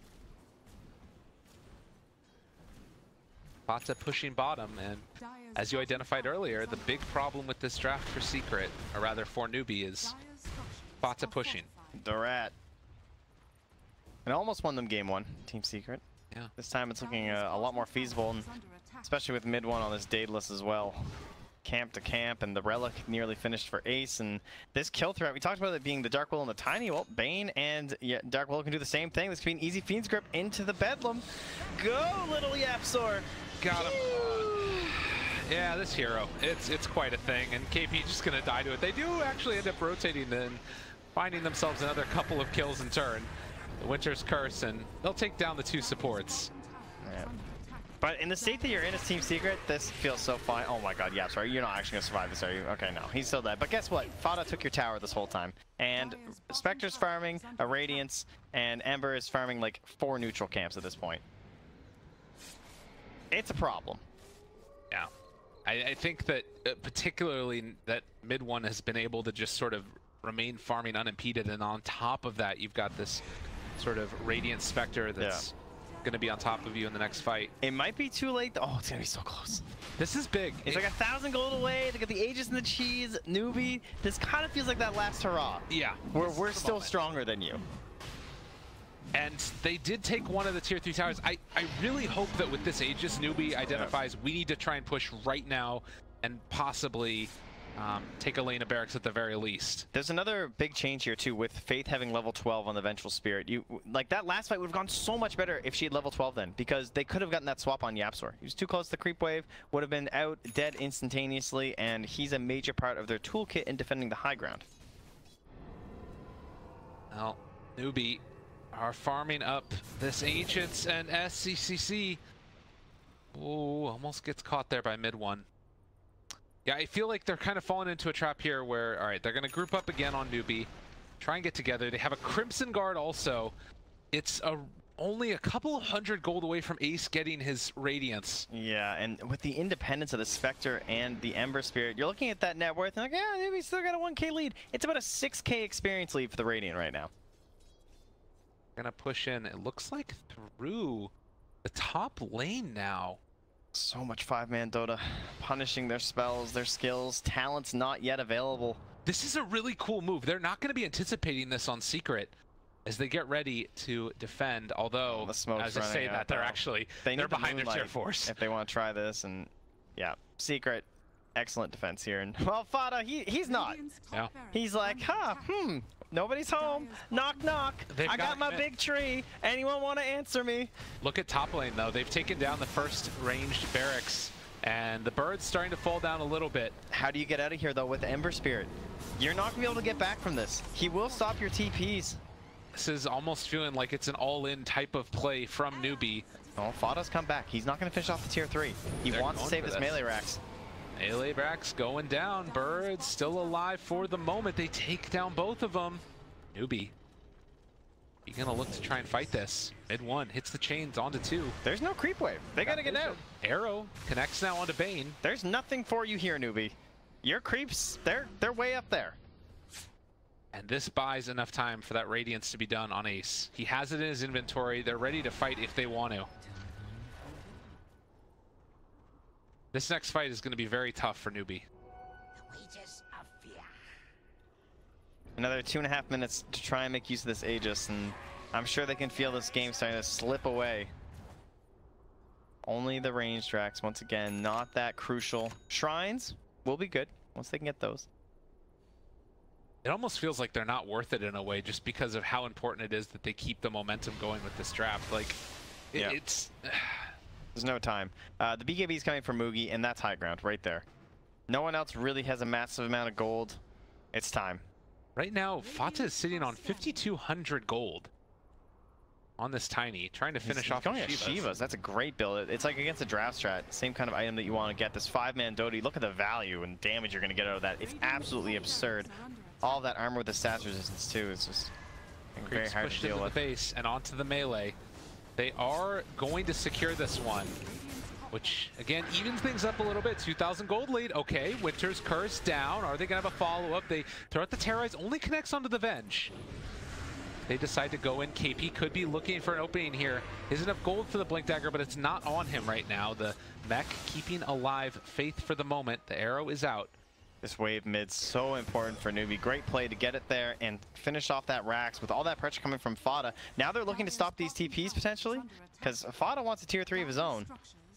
FATA pushing bottom, and as you identified earlier, the big problem with this draft for Secret, or rather for NewB, is FATA pushing. The rat. And almost won them game one, Team Secret. Yeah. This time it's looking a lot more feasible, and especially with mid one on this Daedalus as well. Camp to camp, and the Relic nearly finished for Ace, and this kill threat, we talked about it being the Dark Willow and the Tiny. Well, Bane and Dark Willow can do the same thing. This could be an easy Fiend's Grip into the Bedlam. Go, little YapzOr! Got him. Yeah, this hero, it's quite a thing, and KP just gonna die to it. They do actually end up rotating then, finding themselves another couple of kills in turn. The Winter's Curse, and they'll take down the two supports. Yeah. But in the state that you're in as Team Secret, this feels so fine. Oh my god, yeah, sorry, you're not actually gonna survive this, are you? Okay, no, he's still dead. But guess what? FATA took your tower this whole time. And Spectre's farming a Radiance, and Ember is farming like 4 neutral camps at this point. It's a problem. Yeah. I think that particularly that mid one has been able to just sort of remain farming unimpeded, and on top of that, you've got this sort of Radiant Spectre that's going to be on top of you in the next fight. It might be too late. Oh, it's going to be so close. This is big. It's like 1,000 gold away. They got the Aegis and the cheese. NewB. This kind of feels like that last hurrah. Yeah. We're still stronger than you. And they did take one of the tier 3 towers. I really hope that with this Aegis, NewB identifies we need to try and push right now and possibly take a lane of barracks at the very least. There's another big change here too, with Faith having level 12 on the Vengeful Spirit. Like that last fight would have gone so much better if she had level 12 then, because they could have gotten that swap on YapzOr. He was too close to the creep wave, would have been out dead instantaneously, and he's a major part of their toolkit in defending the high ground. Well, NewB are farming up this Ancients, and SCCC almost gets caught there by mid one. Yeah, I feel like they're kind of falling into a trap here where, all right, they're going to group up again on NewB, try and get together. They have a Crimson Guard also. It's only a couple of 100 gold away from Ace getting his Radiance. Yeah, and with the independence of the Spectre and the Ember Spirit, you're looking at that net worth and like, yeah, maybe still got a 1k lead. It's about a 6k experience lead for the Radiant right now. Gonna push in, it looks like through the top lane now. So much 5-man Dota, punishing their spells, their skills, talents not yet available. This is a really cool move. They're not going to be anticipating this on Secret as they get ready to defend, although as I say that, they're behind their tier force. If they want to try this, and yeah, Secret, excellent defense here. And well, FATA, he's not. Yeah. He's like, nobody's home. Knock, knock. I got my big tree. Anyone want to answer me? Look at top lane, though. They've taken down the first ranged barracks, and the bird's starting to fall down a little bit. How do you get out of here, though, with Ember Spirit? You're not going to be able to get back from this. He will stop your TPs. This is almost feeling like it's an all-in type of play from NewB. Oh, FATA's come back. He's not going to finish off the tier 3. He wants to save his melee racks. Melee racks going down. Birds still alive for the moment. They take down both of them. NewB, you're gonna look to try and fight this. Mid one hits the chains onto 2. There's no creep wave. They gotta get out. Arrow connects now onto Bane. There's nothing for you here, NewB. Your creeps, they're way up there. And this buys enough time for that Radiance to be done on Ace. He has it in his inventory. They're ready to fight if they want to. This next fight is going to be very tough for NewB. Another 2.5 minutes to try and make use of this Aegis, and I'm sure they can feel this game starting to slip away. Only the ranged tracks, once again, not that crucial. Shrines will be good once they can get those. It almost feels like they're not worth it in a way, just because of how important it is that they keep the momentum going with this draft. Like, it's There's no time. The BKB is coming from Mugi, and that's high ground right there. No one else really has a massive amount of gold. It's time. Right now, FATA is sitting on 5,200 gold on this Tiny, trying to finish off going Shivas. Shivas. That's a great build. It's like against a draft strat, same kind of item that you want to get. This 5-man Dota, you look at the value and damage you're going to get out of that. It's absolutely absurd. All that armor with the stats resistance too is just very hard to deal with. The base and onto the melee. They are going to secure this one, which again evens things up a little bit. 2,000 gold lead. Okay, Winter's Curse down. Are they going to have a follow-up? They throw out the Terrorize, only connects onto the Venge. They decide to go in. KP could be looking for an opening here. Isn't enough gold for the Blink Dagger, but it's not on him right now. The mech keeping alive Faith for the moment. The arrow is out. This wave mid so important for NewB. Great play to get it there and finish off that Rax with all that pressure coming from FATA. Now they're looking to stop these TPs potentially, because FATA wants a tier 3 of his own.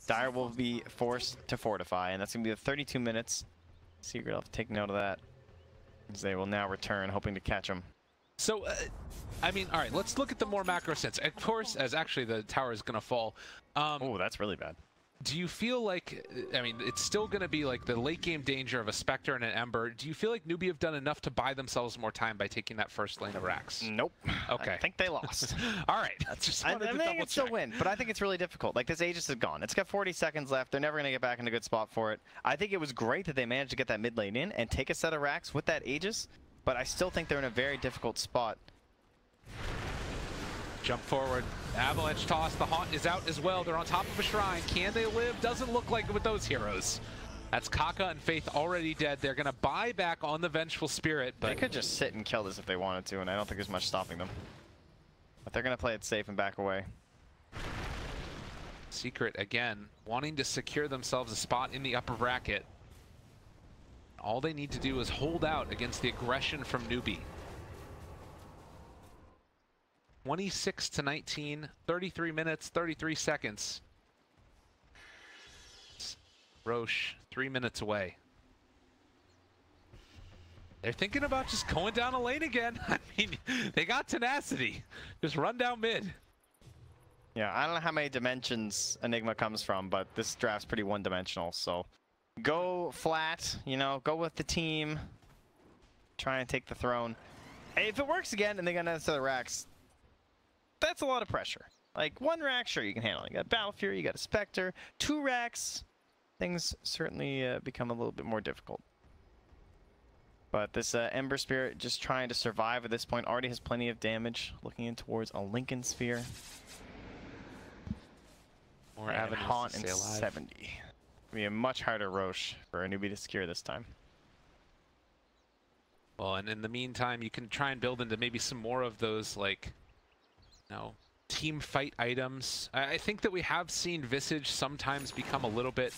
Dire will be forced to fortify, and that's going to be the 32 minutes. Secret will have to take note of that, as they will now return, hoping to catch him. So, I mean, all right, let's look at the more macro sense. Of course, as actually the tower is going to fall. Oh, that's really bad. Do you feel like, I mean, it's still going to be like the late game danger of a Spectre and an Ember. Do you feel like NewB have done enough to buy themselves more time by taking that first lane of Rax? Nope. Okay. I think they lost. All right. I think they can still win, but I think it's really difficult. Like, this Aegis is gone. It's got 40 seconds left. They're never going to get back in a good spot for it. I think it was great that they managed to get that mid lane in and take a set of Rax with that Aegis, but I still think they're in a very difficult spot. Jump forward. Avalanche toss. The Haunt is out as well. They're on top of a shrine. Can they live? Doesn't look like it with those heroes. That's Kaka and Faith already dead. They're going to buy back on the Vengeful Spirit. But they could just sit and kill this if they wanted to, and I don't think there's much stopping them. But they're going to play it safe and back away. Secret, again, wanting to secure themselves a spot in the upper bracket. All they need to do is hold out against the aggression from NewB. 26 to 19, 33 minutes, 33 seconds. Roche, 3 minutes away. They're thinking about just going down a lane again. I mean, they got tenacity. Just run down mid. Yeah, I don't know how many dimensions Enigma comes from, but this draft's pretty one-dimensional, so go flat, you know, go with the team. Try and take the throne. If it works again and they got another Rax, that's a lot of pressure. Like, 1 Rax, sure, you can handle it. You got Battle Fury, you got a Spectre. 2 Rax, things certainly become a little bit more difficult. But this Ember Spirit just trying to survive at this point. Already has plenty of damage. Looking in towards a Lincoln Sphere. More and avenues Haunt to in stay alive. 70. Be a much harder Roche for a NewB to secure this time. Well, and in the meantime, you can try and build into maybe some more of those, like, you know, team fight items. I think that we have seen Visage sometimes become a little bit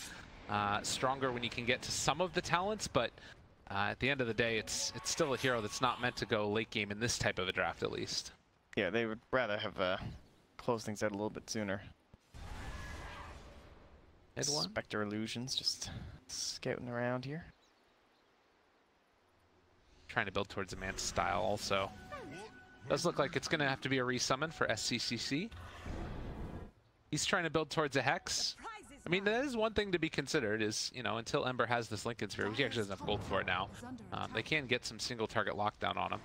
stronger when you can get to some of the talents, but at the end of the day, it's still a hero that's not meant to go late game in this type of a draft, at least. Yeah, they would rather have closed things out a little bit sooner. Spectre Illusions just scouting around here. Trying to build towards a man's style also. Does look like it's going to have to be a resummon for SCCC. He's trying to build towards a Hex. I mean, that is one thing to be considered is, you know, until Ember has this Lincoln Sphere, which he actually doesn't have gold for it now, they can get some single target lockdown on him.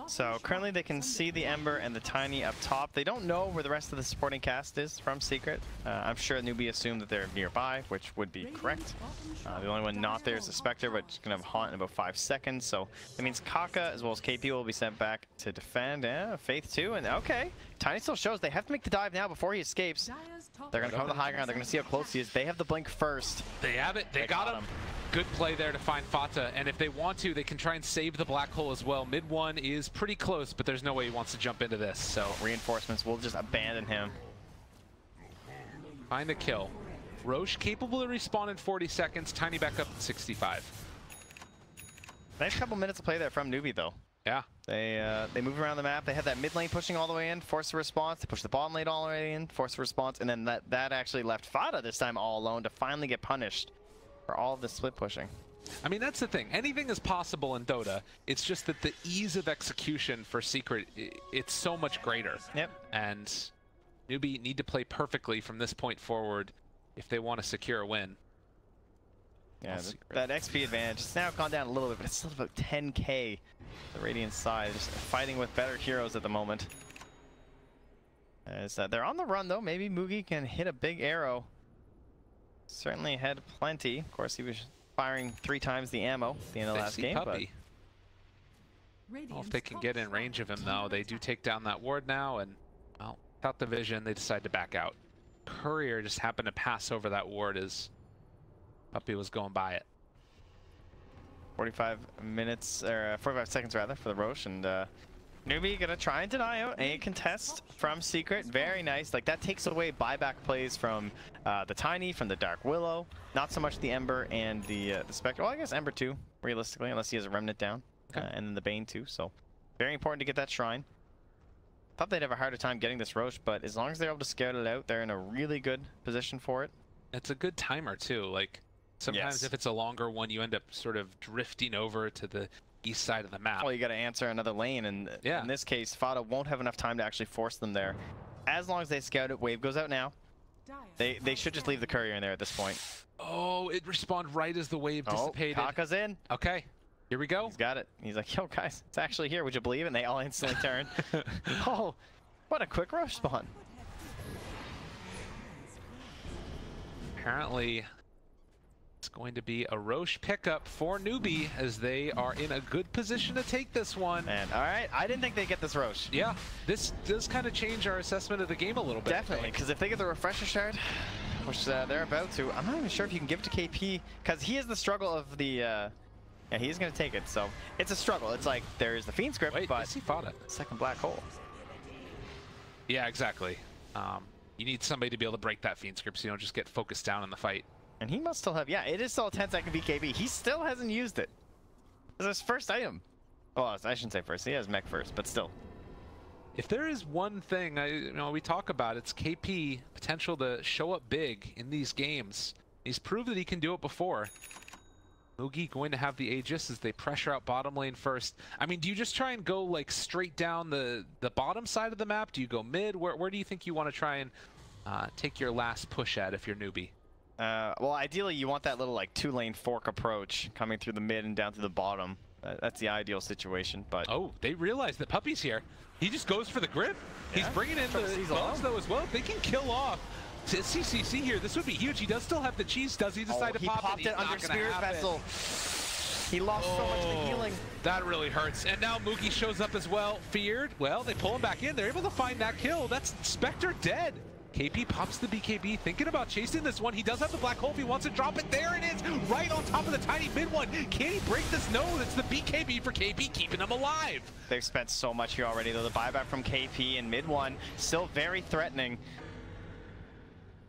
So currently they can see the Ember and the Tiny up top. They don't know where the rest of the supporting cast is from Secret. I'm sure NewB assumed that they're nearby, which would be correct. The only one not there is the Spectre, but it's going to have Haunt in about 5 seconds. So that means Kaka as well as KP will be sent back to defend. Faith too, and okay. Tiny still shows they have to make the dive now before he escapes. They're going to come to the high ground. They're going to see how close he is. They have the blink first. They have it. They got him. Good play there to find FATA, and if they want to, they can try and save the black hole as well. Mid 1 is pretty close, but there's no way he wants to jump into this, so. Reinforcements will just abandon him. Find a kill. Roche capable to respawn in 40 seconds, Tiny back up in 65. Nice couple minutes of play there from NewB though. Yeah. They move around the map. They have that mid lane pushing all the way in, force a response. They push the bottom lane all the way in, force a response, and then that actually left FATA this time all alone to finally get punished for all of the split pushing. I mean, that's the thing. Anything is possible in Dota. It's just that the ease of execution for Secret, it's so much greater. Yep. And NewB need to play perfectly from this point forward if they want to secure a win. Yeah, that XP advantage, it's now gone down a little bit, but it's still about 10k the Radiant side, just fighting with better heroes at the moment. As they're on the run though, maybe Mugi can hit a big arrow. Certainly had plenty. Of course, he was firing 3 times the ammo at the end of the last game. Puppey. Well, if they can get in range of him though, they do take down that ward now, and well, without the vision, they decide to back out. Courier just happened to pass over that ward as Puppey was going by it. 45 minutes, or 45 seconds rather, for the Roche, and NewB gonna try and deny out a contest from Secret. Very nice. Like, that takes away buyback plays from the Tiny, from the Dark Willow. Not so much the Ember and the Spectre. Well, I guess Ember too, realistically, unless he has a Remnant down. Okay. And then the Bane too, so very important to get that Shrine. Thought they'd have a harder time getting this Roche, but as long as they're able to scout it out, they're in a really good position for it. It's a good timer too. Like, sometimes if it's a longer one, you end up sort of drifting over to the east side of the map. Well, you got to answer another lane, and in this case, FATA won't have enough time to actually force them there. As long as they scout it, wave goes out now. They should just leave the courier in there at this point. Oh, it respawned right as the wave dissipated. Kaka's in. Okay, here we go. He's got it. He's like, yo, guys, it's actually here. Would you believe it? And they all instantly turn. Oh, what a quick rush spawn. Apparently, it's going to be a Roche pickup for NewB as they are in a good position to take this one. And all right, I didn't think they'd get this Roche. Yeah, this does kind of change our assessment of the game a little bit. Definitely, because if they get the refresher shard, which they're about to, I'm not even sure if you can give it to KP, because he has the struggle of the, yeah, he's going to take it. So it's a struggle. It's like there's the Fiend script, Wait, but I see FATA. Second black hole. Yeah, exactly. You need somebody to be able to break that Fiend script so you don't just get focused down in the fight. And he must still have, yeah, it is still a 10-second BKB. He still hasn't used it. It's his first item. Well, I shouldn't say first. He has mech first, but still. If there is one thing we talk about, it's KP potential to show up big in these games. He's proved that he can do it before. Mugi going to have the Aegis as they pressure out bottom lane first. I mean, do you just try and go like straight down the bottom side of the map? Do you go mid? Where do you think you want to try and take your last push at if you're NewB? Well, ideally you want that little like 2-lane fork approach coming through the mid and down to the bottom. That's the ideal situation, but... Oh, they realize that Puppey's here. He just goes for the grip. Yeah. He's bringing in the bones though as well. They can kill off CCC here. This would be huge. He does still have the cheese. Does he decide to pop it? He popped it under Spirit Vessel. He lost so much of the healing. That really hurts. And now Mugi shows up as well. Feared. Well, they pull him back in. They're able to find that kill. That's Spectre dead. KP pops the BKB, thinking about chasing this one. He does have the black hole if he wants to drop it. There it is, right on top of the tiny mid one. Can he break this node? It's the BKB for KP, keeping him alive. They've spent so much here already, though. The buyback from KP in mid one, still very threatening.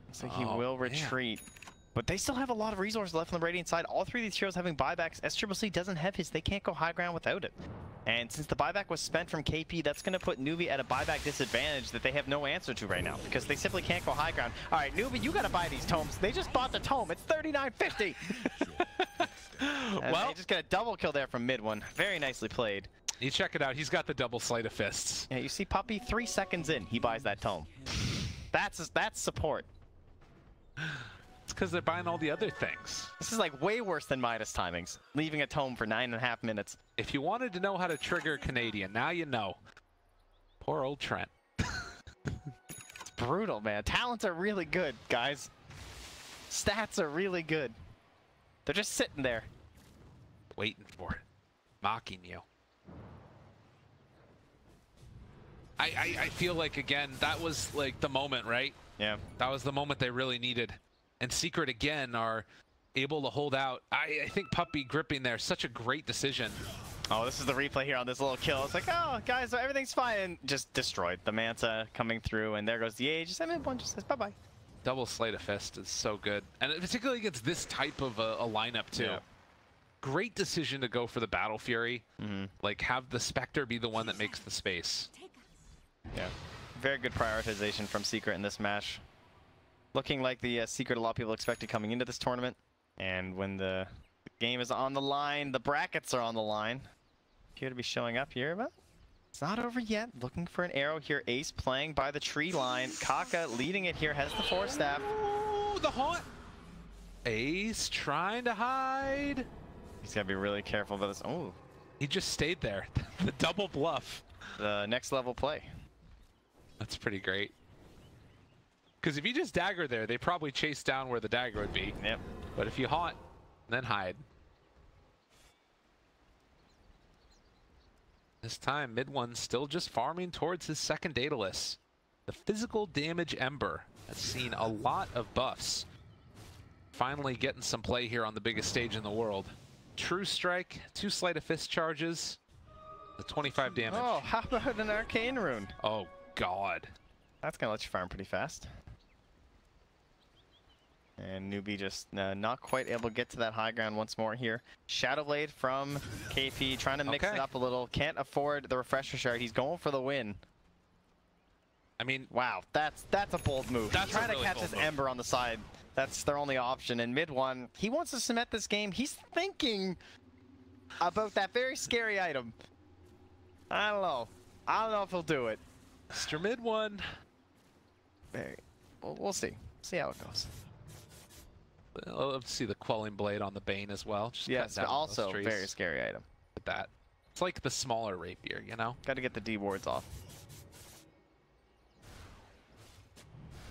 Looks like he will retreat. But they still have a lot of resources left on the Radiant side. All three of these heroes having buybacks. SCCC doesn't have his. They can't go high ground without it. And since the buyback was spent from KP, that's going to put NewB at a buyback disadvantage that they have no answer to right now, because they simply can't go high ground. All right, NewB, you got to buy these tomes. They just bought the tome. It's $39.50. Well, they just got a double kill there from mid one. Very nicely played. You check it out. He's got the double sleight of fists. Yeah, you see Puppey 3 seconds in, he buys that tome. That's support. It's because they're buying all the other things. This is like way worse than Midas timings, leaving a tome for 9.5 minutes. If you wanted to know how to trigger Canadian, now you know. Poor old Trent. It's brutal, man. Talents are really good, guys. Stats are really good. They're just sitting there. Waiting for it. Mocking you. I feel like, again, that was like the moment, right? Yeah. That was the moment they really needed. And Secret, again, are able to hold out. I think Puppey gripping there, such a great decision. Oh, this is the replay here on this little kill. It's like, oh, guys, everything's fine. And just destroyed. The Manta coming through, and there goes the Aegis. And one just says bye-bye. Double sleight of fist is so good. And particularly against this type of a lineup, too. Yeah. Great decision to go for the Battle Fury. Like, have the Spectre be the one that makes the space. Yeah. Very good prioritization from Secret in this match. Looking like the Secret a lot of people expected coming into this tournament. And when the game is on the line, the brackets are on the line. Appear to be showing up here, but It's not over yet. Looking for an arrow here. Ace playing by the tree line. Kaka leading it here. Has the force staff. Ooh, the haunt. Ace trying to hide. He's got to be really careful about this. Oh. He just stayed there. The double bluff. The next level play. That's pretty great. Because if you just dagger there, they probably chase down where the dagger would be. Yep. But if you haunt, then hide. This time, mid one still just farming towards his second Daedalus. The physical damage Ember has seen a lot of buffs. Finally getting some play here on the biggest stage in the world. True Strike, 2 Sleight of Fist charges, the 25 damage. Oh, how about an Arcane Rune? Oh, God. That's going to let you farm pretty fast. And NewB just not quite able to get to that high ground once more here. Shadow Blade from KP, trying to mix it up a little. Can't afford the refresher shard. He's going for the win. I mean, wow, that's a bold move. That's trying to catch this Ember on the side. That's their only option. And mid one, he wants to cement this game. He's thinking about that very scary item. I don't know. I don't know if he'll do it. Mr. Mid one. We'll see. See how it goes. I'll love to see the Quelling Blade on the Bane as well. Just yes, also very scary item. With that. It's like the smaller rapier, you know? Got to get the D wards off.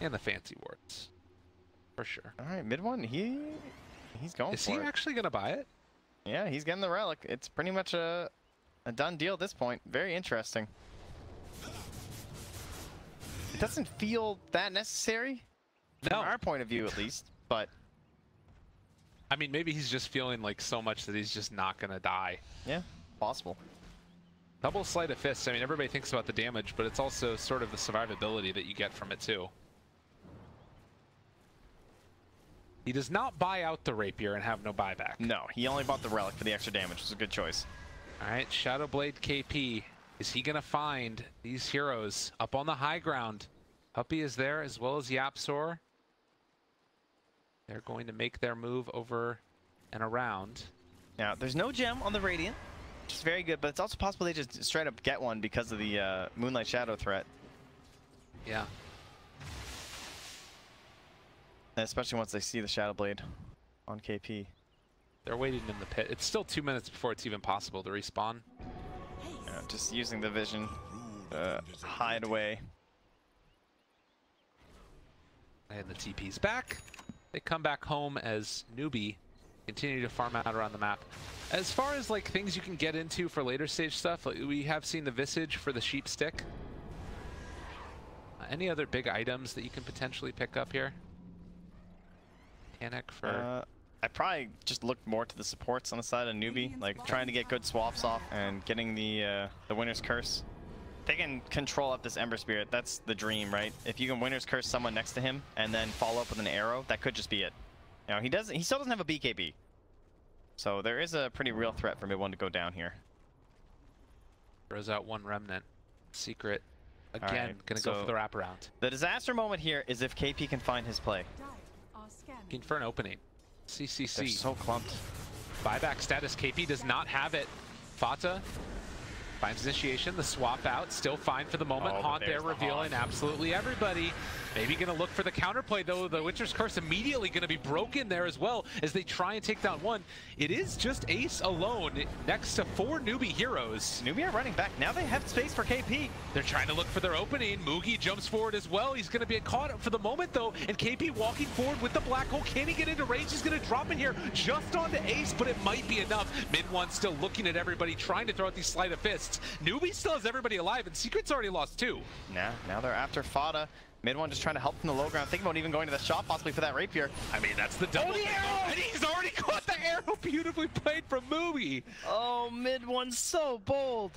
And the fancy wards. For sure. All right, mid one, he's going for it. Is he actually going to buy it? Yeah, he's getting the relic. It's pretty much a done deal at this point. Very interesting. It doesn't feel that necessary, from our point of view at least, but... I mean, maybe he's just feeling like so much that he's just not going to die. Yeah, possible. Double Sleight of Fist, I mean, everybody thinks about the damage, but it's also sort of the survivability that you get from it too. He does not buy out the rapier and have no buyback. No, he only bought the relic for the extra damage, which was a good choice. All right, Shadow Blade KP. Is he going to find these heroes up on the high ground? Puppey is there as well as YapzOr. They're going to make their move over and around. Now, there's no gem on the Radiant, which is very good, but it's also possible they just straight up get one because of the Moonlight Shadow threat. Yeah. And especially once they see the Shadow Blade on KP. They're waiting in the pit. It's still 2 minutes before it's even possible to respawn. Just using the vision, hide away. And the TP's back. They come back home as NewB continue to farm out around the map. As far as like things you can get into for later stage stuff, like, we have seen the Visage for the Sheep Stick. Any other big items that you can potentially pick up here? Panic for... I probably just looked more to the supports on the side of NewB, like trying to get good swaps off and getting the Winner's Curse. They can control up this Ember Spirit. That's the dream, right? If you can Winner's Curse someone next to him and then follow up with an arrow, that could just be it. You know, he still doesn't have a BKB. So there is a pretty real threat for mid one to go down here. Throws out one remnant. Secret. Again, gonna go for the wraparound. The disaster moment here is if KP can find his play. Looking for an opening. CCC. They're so clumped. Buyback status. KP does not have it. FATA finds initiation. The swap out. Still fine for the moment. Haunt there revealing absolutely everybody. Maybe going to look for the counterplay, though. The Witcher's Curse immediately going to be broken there as well as they try and take down one. It is just Ace alone next to 4 NewB heroes. NewB are running back. Now they have space for KP. They're trying to look for their opening. Mugi jumps forward as well. He's going to be caught up for the moment, though. And KP walking forward with the black hole. Can he get into range? He's going to drop in here just onto Ace, but it might be enough. Mid one still looking at everybody, trying to throw out these Sleight of Fists. NewB still has everybody alive, and Secret's already lost 2. Now they're after FATA. Mid one just trying to help from the low ground. Thinking about even going to the shot possibly for that rapier. I mean, that's the double. arrow! And he's already caught the arrow. Beautifully played from NewB. Oh, mid one's so bold.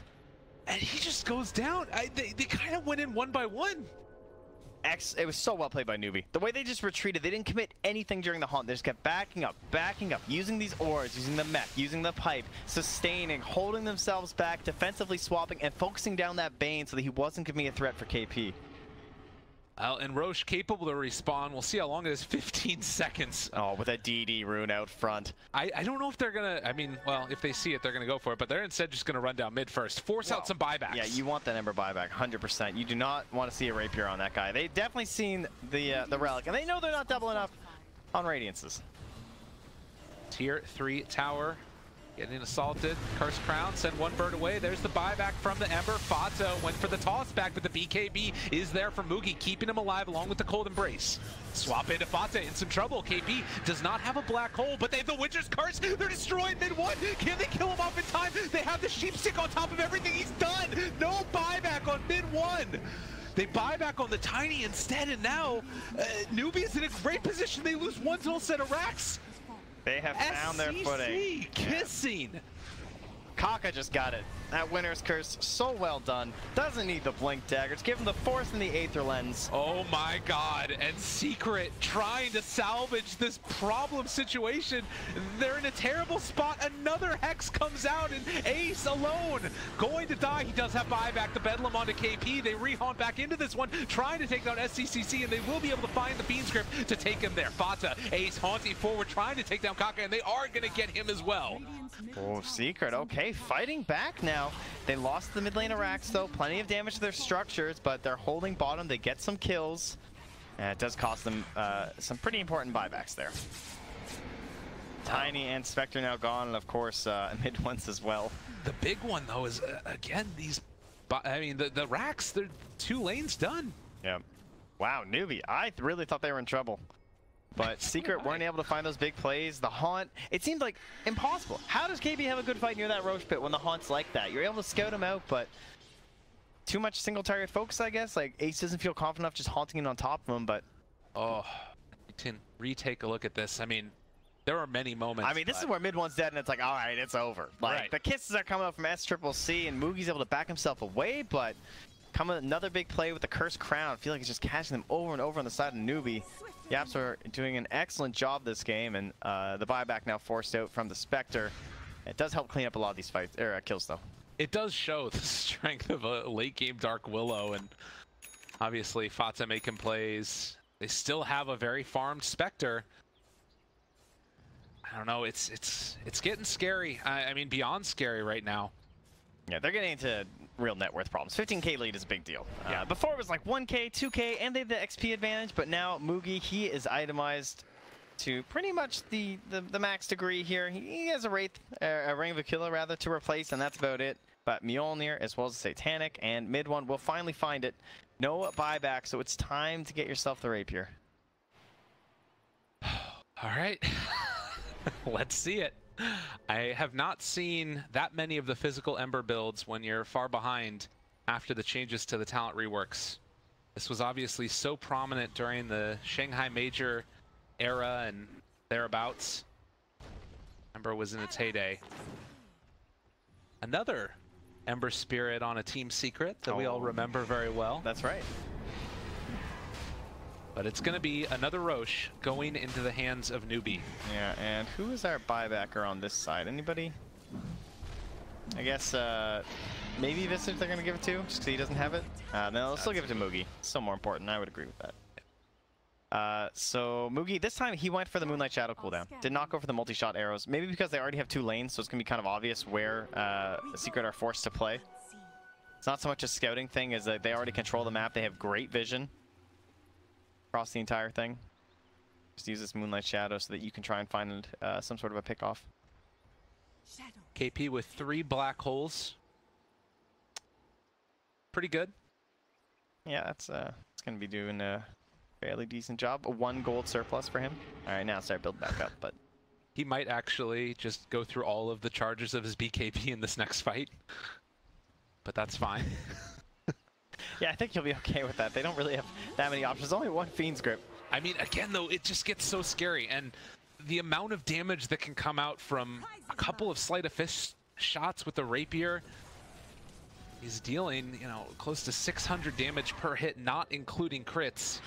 And he just goes down. They kind of went in one by one. It was so well played by NewB. The way they just retreated, they didn't commit anything during the haunt. They just kept backing up, using these ores, using the mech, using the pipe, sustaining, holding themselves back, defensively swapping, and focusing down that Bane so that he wasn't giving me a threat for KP. And Roche capable to respawn. We'll see how long it is. 15 seconds. Oh, with a DD rune out front. I don't know if they're going to... I mean, well, if they see it, they're going to go for it. But they're instead just going to run down mid first. Force out some buybacks. Yeah, you want that Ember buyback, 100%. You do not want to see a Rapier on that guy. They've definitely seen the Relic, and they know they're not doubling up on Radiances. Tier 3 tower. Getting assaulted. Curse Crown, send one bird away. There's the buyback from the Ember. FATA went for the toss back, but the BKB is there for Mugi, keeping him alive along with the Cold Embrace. Swap into FATA in some trouble. KP does not have a black hole, but they have the Witcher's Curse. They're destroying mid-1. Can they kill him off in time? They have the Sheep Stick on top of everything. He's done. No buyback on mid-1. They buy back on the Tiny instead, and now NewB is in a great position. They lose one whole set of racks. They have found their footing. Kissing. Yeah. Kaka just got it. That Winter's Curse, so well done. Doesn't need the Blink Daggers. Give him the 4th and the Aether Lens. Oh my god, and Secret trying to salvage this problem situation. They're in a terrible spot. Another Hex comes out, and Ace alone going to die. He does have buyback. The Bedlam onto KP. They re-haunt back into this one, trying to take down SCCC, and they will be able to find the Fiend Script to take him there. FATA, Ace haunting forward, trying to take down Kaka, and they are going to get him as well. Oh, Secret, okay, fighting back now. They lost the mid lane of racks though, plenty of damage to their structures, but they're holding bottom. They get some kills, and it does cost them some pretty important buybacks there. Tiny and Spectre now gone, and of course mid ones as well. The big one though is again these, I mean the racks. They're 2 lanes done. Yeah. Wow, NewB. I really thought they were in trouble. But Secret weren't able to find those big plays. The Haunt, it seemed like impossible. How does KB have a good fight near that Roche pit when the Haunt's like that? You're able to scout him out, but too much single target focus, I guess. Like Ace doesn't feel confident enough just haunting it on top of him, but... Oh, you can retake a look at this. I mean, there are many moments. I mean, this is where mid one's dead and it's like, all right, it's over. Like, the kisses are coming up from SCCC and Mugi's able to back himself away, but coming another big play with the Cursed Crown. I feel like it's just catching them over and over on the side of NewB. YapzOr doing an excellent job this game, and the buyback now forced out from the Spectre. It does help clean up a lot of these fights, kills though. It does show the strength of a late game Dark Willow, and obviously FATA making plays. They still have a very farmed Spectre. I don't know, it's getting scary. I mean, beyond scary right now. Yeah, they're getting into real net worth problems. 15k lead is a big deal. Yeah. Before it was like 1k, 2k, and they had the XP advantage, but now Mugi, he is itemized to pretty much the max degree here. He has a Wraith, a Ring of Aquila rather, to replace, and that's about it. But Mjolnir, as well as the Satanic, and mid one will finally find it. No buyback, so it's time to get yourself the Rapier. All right, let's see it. I have not seen that many of the physical Ember builds when you're far behind after the changes to the talent reworks. This was obviously so prominent during the Shanghai Major era and thereabouts. Ember was in its heyday. Another Ember Spirit on a Team Secret that we all remember very well. That's right. But it's going to be another Roche going into the hands of NewB. Yeah, and who is our buybacker on this side? Anybody? I guess maybe Visage they're going to give it to, just because he doesn't have it. No, they'll still give it to Mugi. Still more important. I would agree with that. So Mugi, this time he went for the Moonlight Shadow cooldown. Did not go for the multi-shot arrows. Maybe because they already have 2 lanes, so it's going to be kind of obvious where the Secret are forced to play. It's not so much a scouting thing as that they already control the map. They have great vision across the entire thing. Just use this Moonlight Shadow so that you can try and find some sort of a pick-off. KP with 3 black holes. Pretty good. Yeah, that's it's going to be doing a fairly decent job. A 1 gold surplus for him. All right, now start building back up, but... He might actually just go through all of the charges of his BKB in this next fight. But that's fine. Yeah, I think you'll be okay with that. They don't really have that many options. Only 1 Fiend's Grip. I mean, again, though, it just gets so scary. And the amount of damage that can come out from a couple of sleight of fist shots with the Rapier. He's dealing, you know, close to 600 damage per hit, not including crits.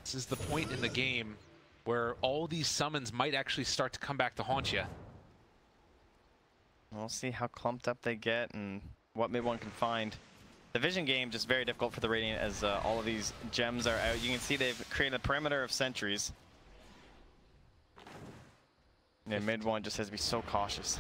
This is the point in the game where all these summons might actually start to come back to haunt you. We'll see how clumped up they get and what mid one can find. The vision game just very difficult for the Radiant as all of these gems are out. You can see they've created a perimeter of sentries. And mid one just has to be so cautious.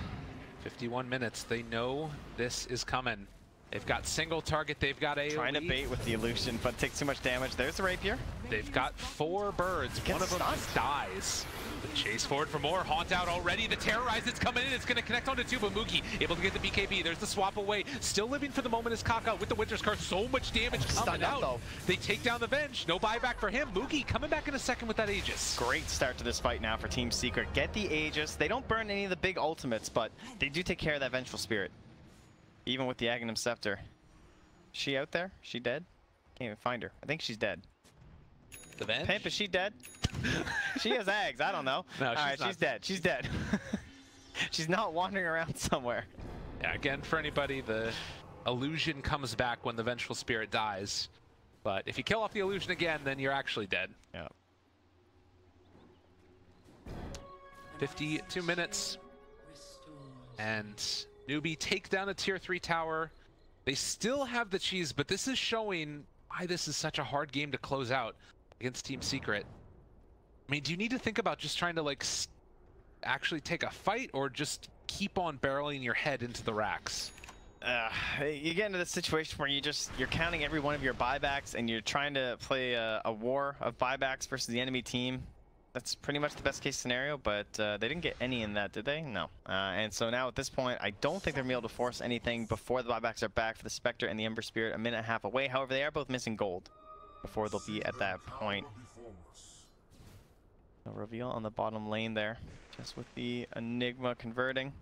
51 minutes. They know this is coming. They've got single target. They've got AoE. Trying to bait with the illusion, but takes too much damage. There's the rapier. They've got 4 birds. One of them dies. The chase forward for more. Haunt out already. The terrorize is coming in. It's going to connect onto two, but Mookie able to get the BKB. There's the swap away. Still living for the moment is Kaka with the Winter's Curse. So much damage coming out. Though. They take down the Venge. No buyback for him. Mookie coming back in a second with that Aegis. Great start to this fight now for Team Secret. Get the Aegis. They don't burn any of the big ultimates, but they do take care of that Vengeful Spirit. Even with the Aghanim Scepter. She out there? She dead? Can't even find her. I think she's dead. The Venge? Pimp, is she dead? She has eggs. I don't know. No, Alright, she's dead. She's dead. She's not wandering around somewhere. Yeah, again, for anybody, the illusion comes back when the Vengeful Spirit dies. But if you kill off the illusion again, then you're actually dead. Yeah. 52 minutes. And NewB take down a tier 3 tower. They still have the cheese, but this is showing why this is such a hard game to close out against Team Secret. I mean, do you need to think about just trying to like actually take a fight, or just keep on barreling your head into the racks? You get into this situation where you're counting every one of your buybacks, and you're trying to play a war of buybacks versus the enemy team. That's pretty much the best case scenario, but they didn't get any in that, did they? No. And so now at this point, I don't think they're going to be able to force anything before the buybacks are back for the Spectre and the Ember Spirit a minute and a half away. However, they are both missing gold before they'll be at that point. A reveal on the bottom lane there, just with the Enigma converting.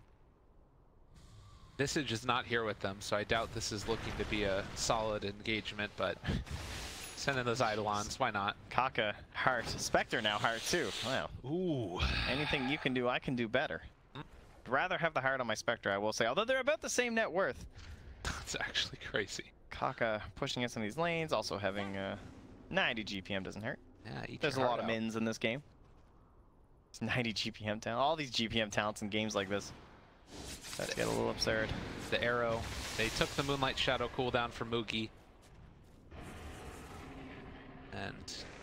Visage is not here with them, so I doubt this is looking to be a solid engagement, but send in those Eidolons, why not? Kaka, heart. Spectre now heart too. Wow. Ooh. Anything you can do, I can do better. I'd rather have the heart on my Spectre, I will say, although they're about the same net worth. That's actually crazy. Kaka pushing us in these lanes, also having 90 GPM doesn't hurt. Yeah, there's a lot of mins in this game. It's 90 GPM talent. All these GPM talents in games like this. That get a little absurd. The arrow. They took the Moonlight Shadow cooldown for Mookie. And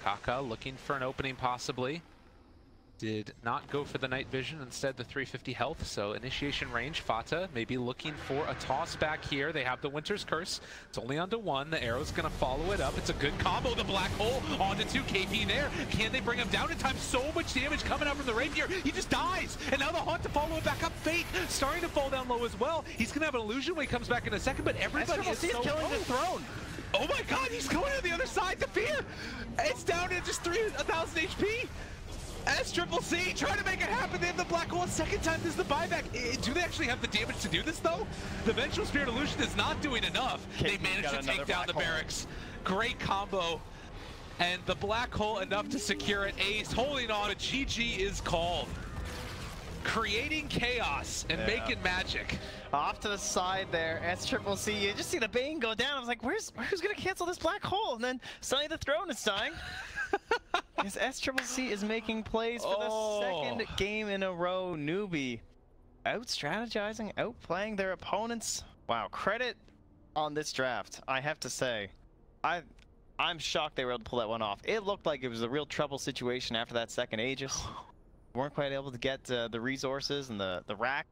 Kaka looking for an opening possibly. Did not go for the night vision, instead the 350 health, so initiation range. FATA maybe looking for a toss back here. They have the Winter's Curse. It's only onto one. The arrow's gonna follow it up. It's a good combo. The black hole onto 2 KP there. Can they bring him down in time? So much damage coming out from the rapier. He just dies. And now the Haunt to follow it back up. Fate starting to fall down low as well. He's gonna have an illusion when he comes back in a second, but everybody is so killing the throne. Oh my god, he's going on the other side to fear. It's down to just 1,000 HP. SCCC trying to make it happen. They have the black hole a second time. This is the buyback. Do they actually have the damage to do this though? The Vengeful Spirit Illusion is not doing enough. They managed to take down the barracks. Great combo. And the black hole enough to secure it. Ace holding on. A GG is called. Creating chaos and making magic. Off to the side there, SCCC. You just see the Bane go down. I was like, who's gonna cancel this black hole? And then suddenly the throne is dying. Because SCCC is making plays for the second game in a row. NewB out-strategizing, outplaying their opponents. Wow, credit on this draft, I have to say. I'm shocked they were able to pull that one off. It looked like it was a real trouble situation after that second Aegis. Weren't quite able to get the resources and the rack.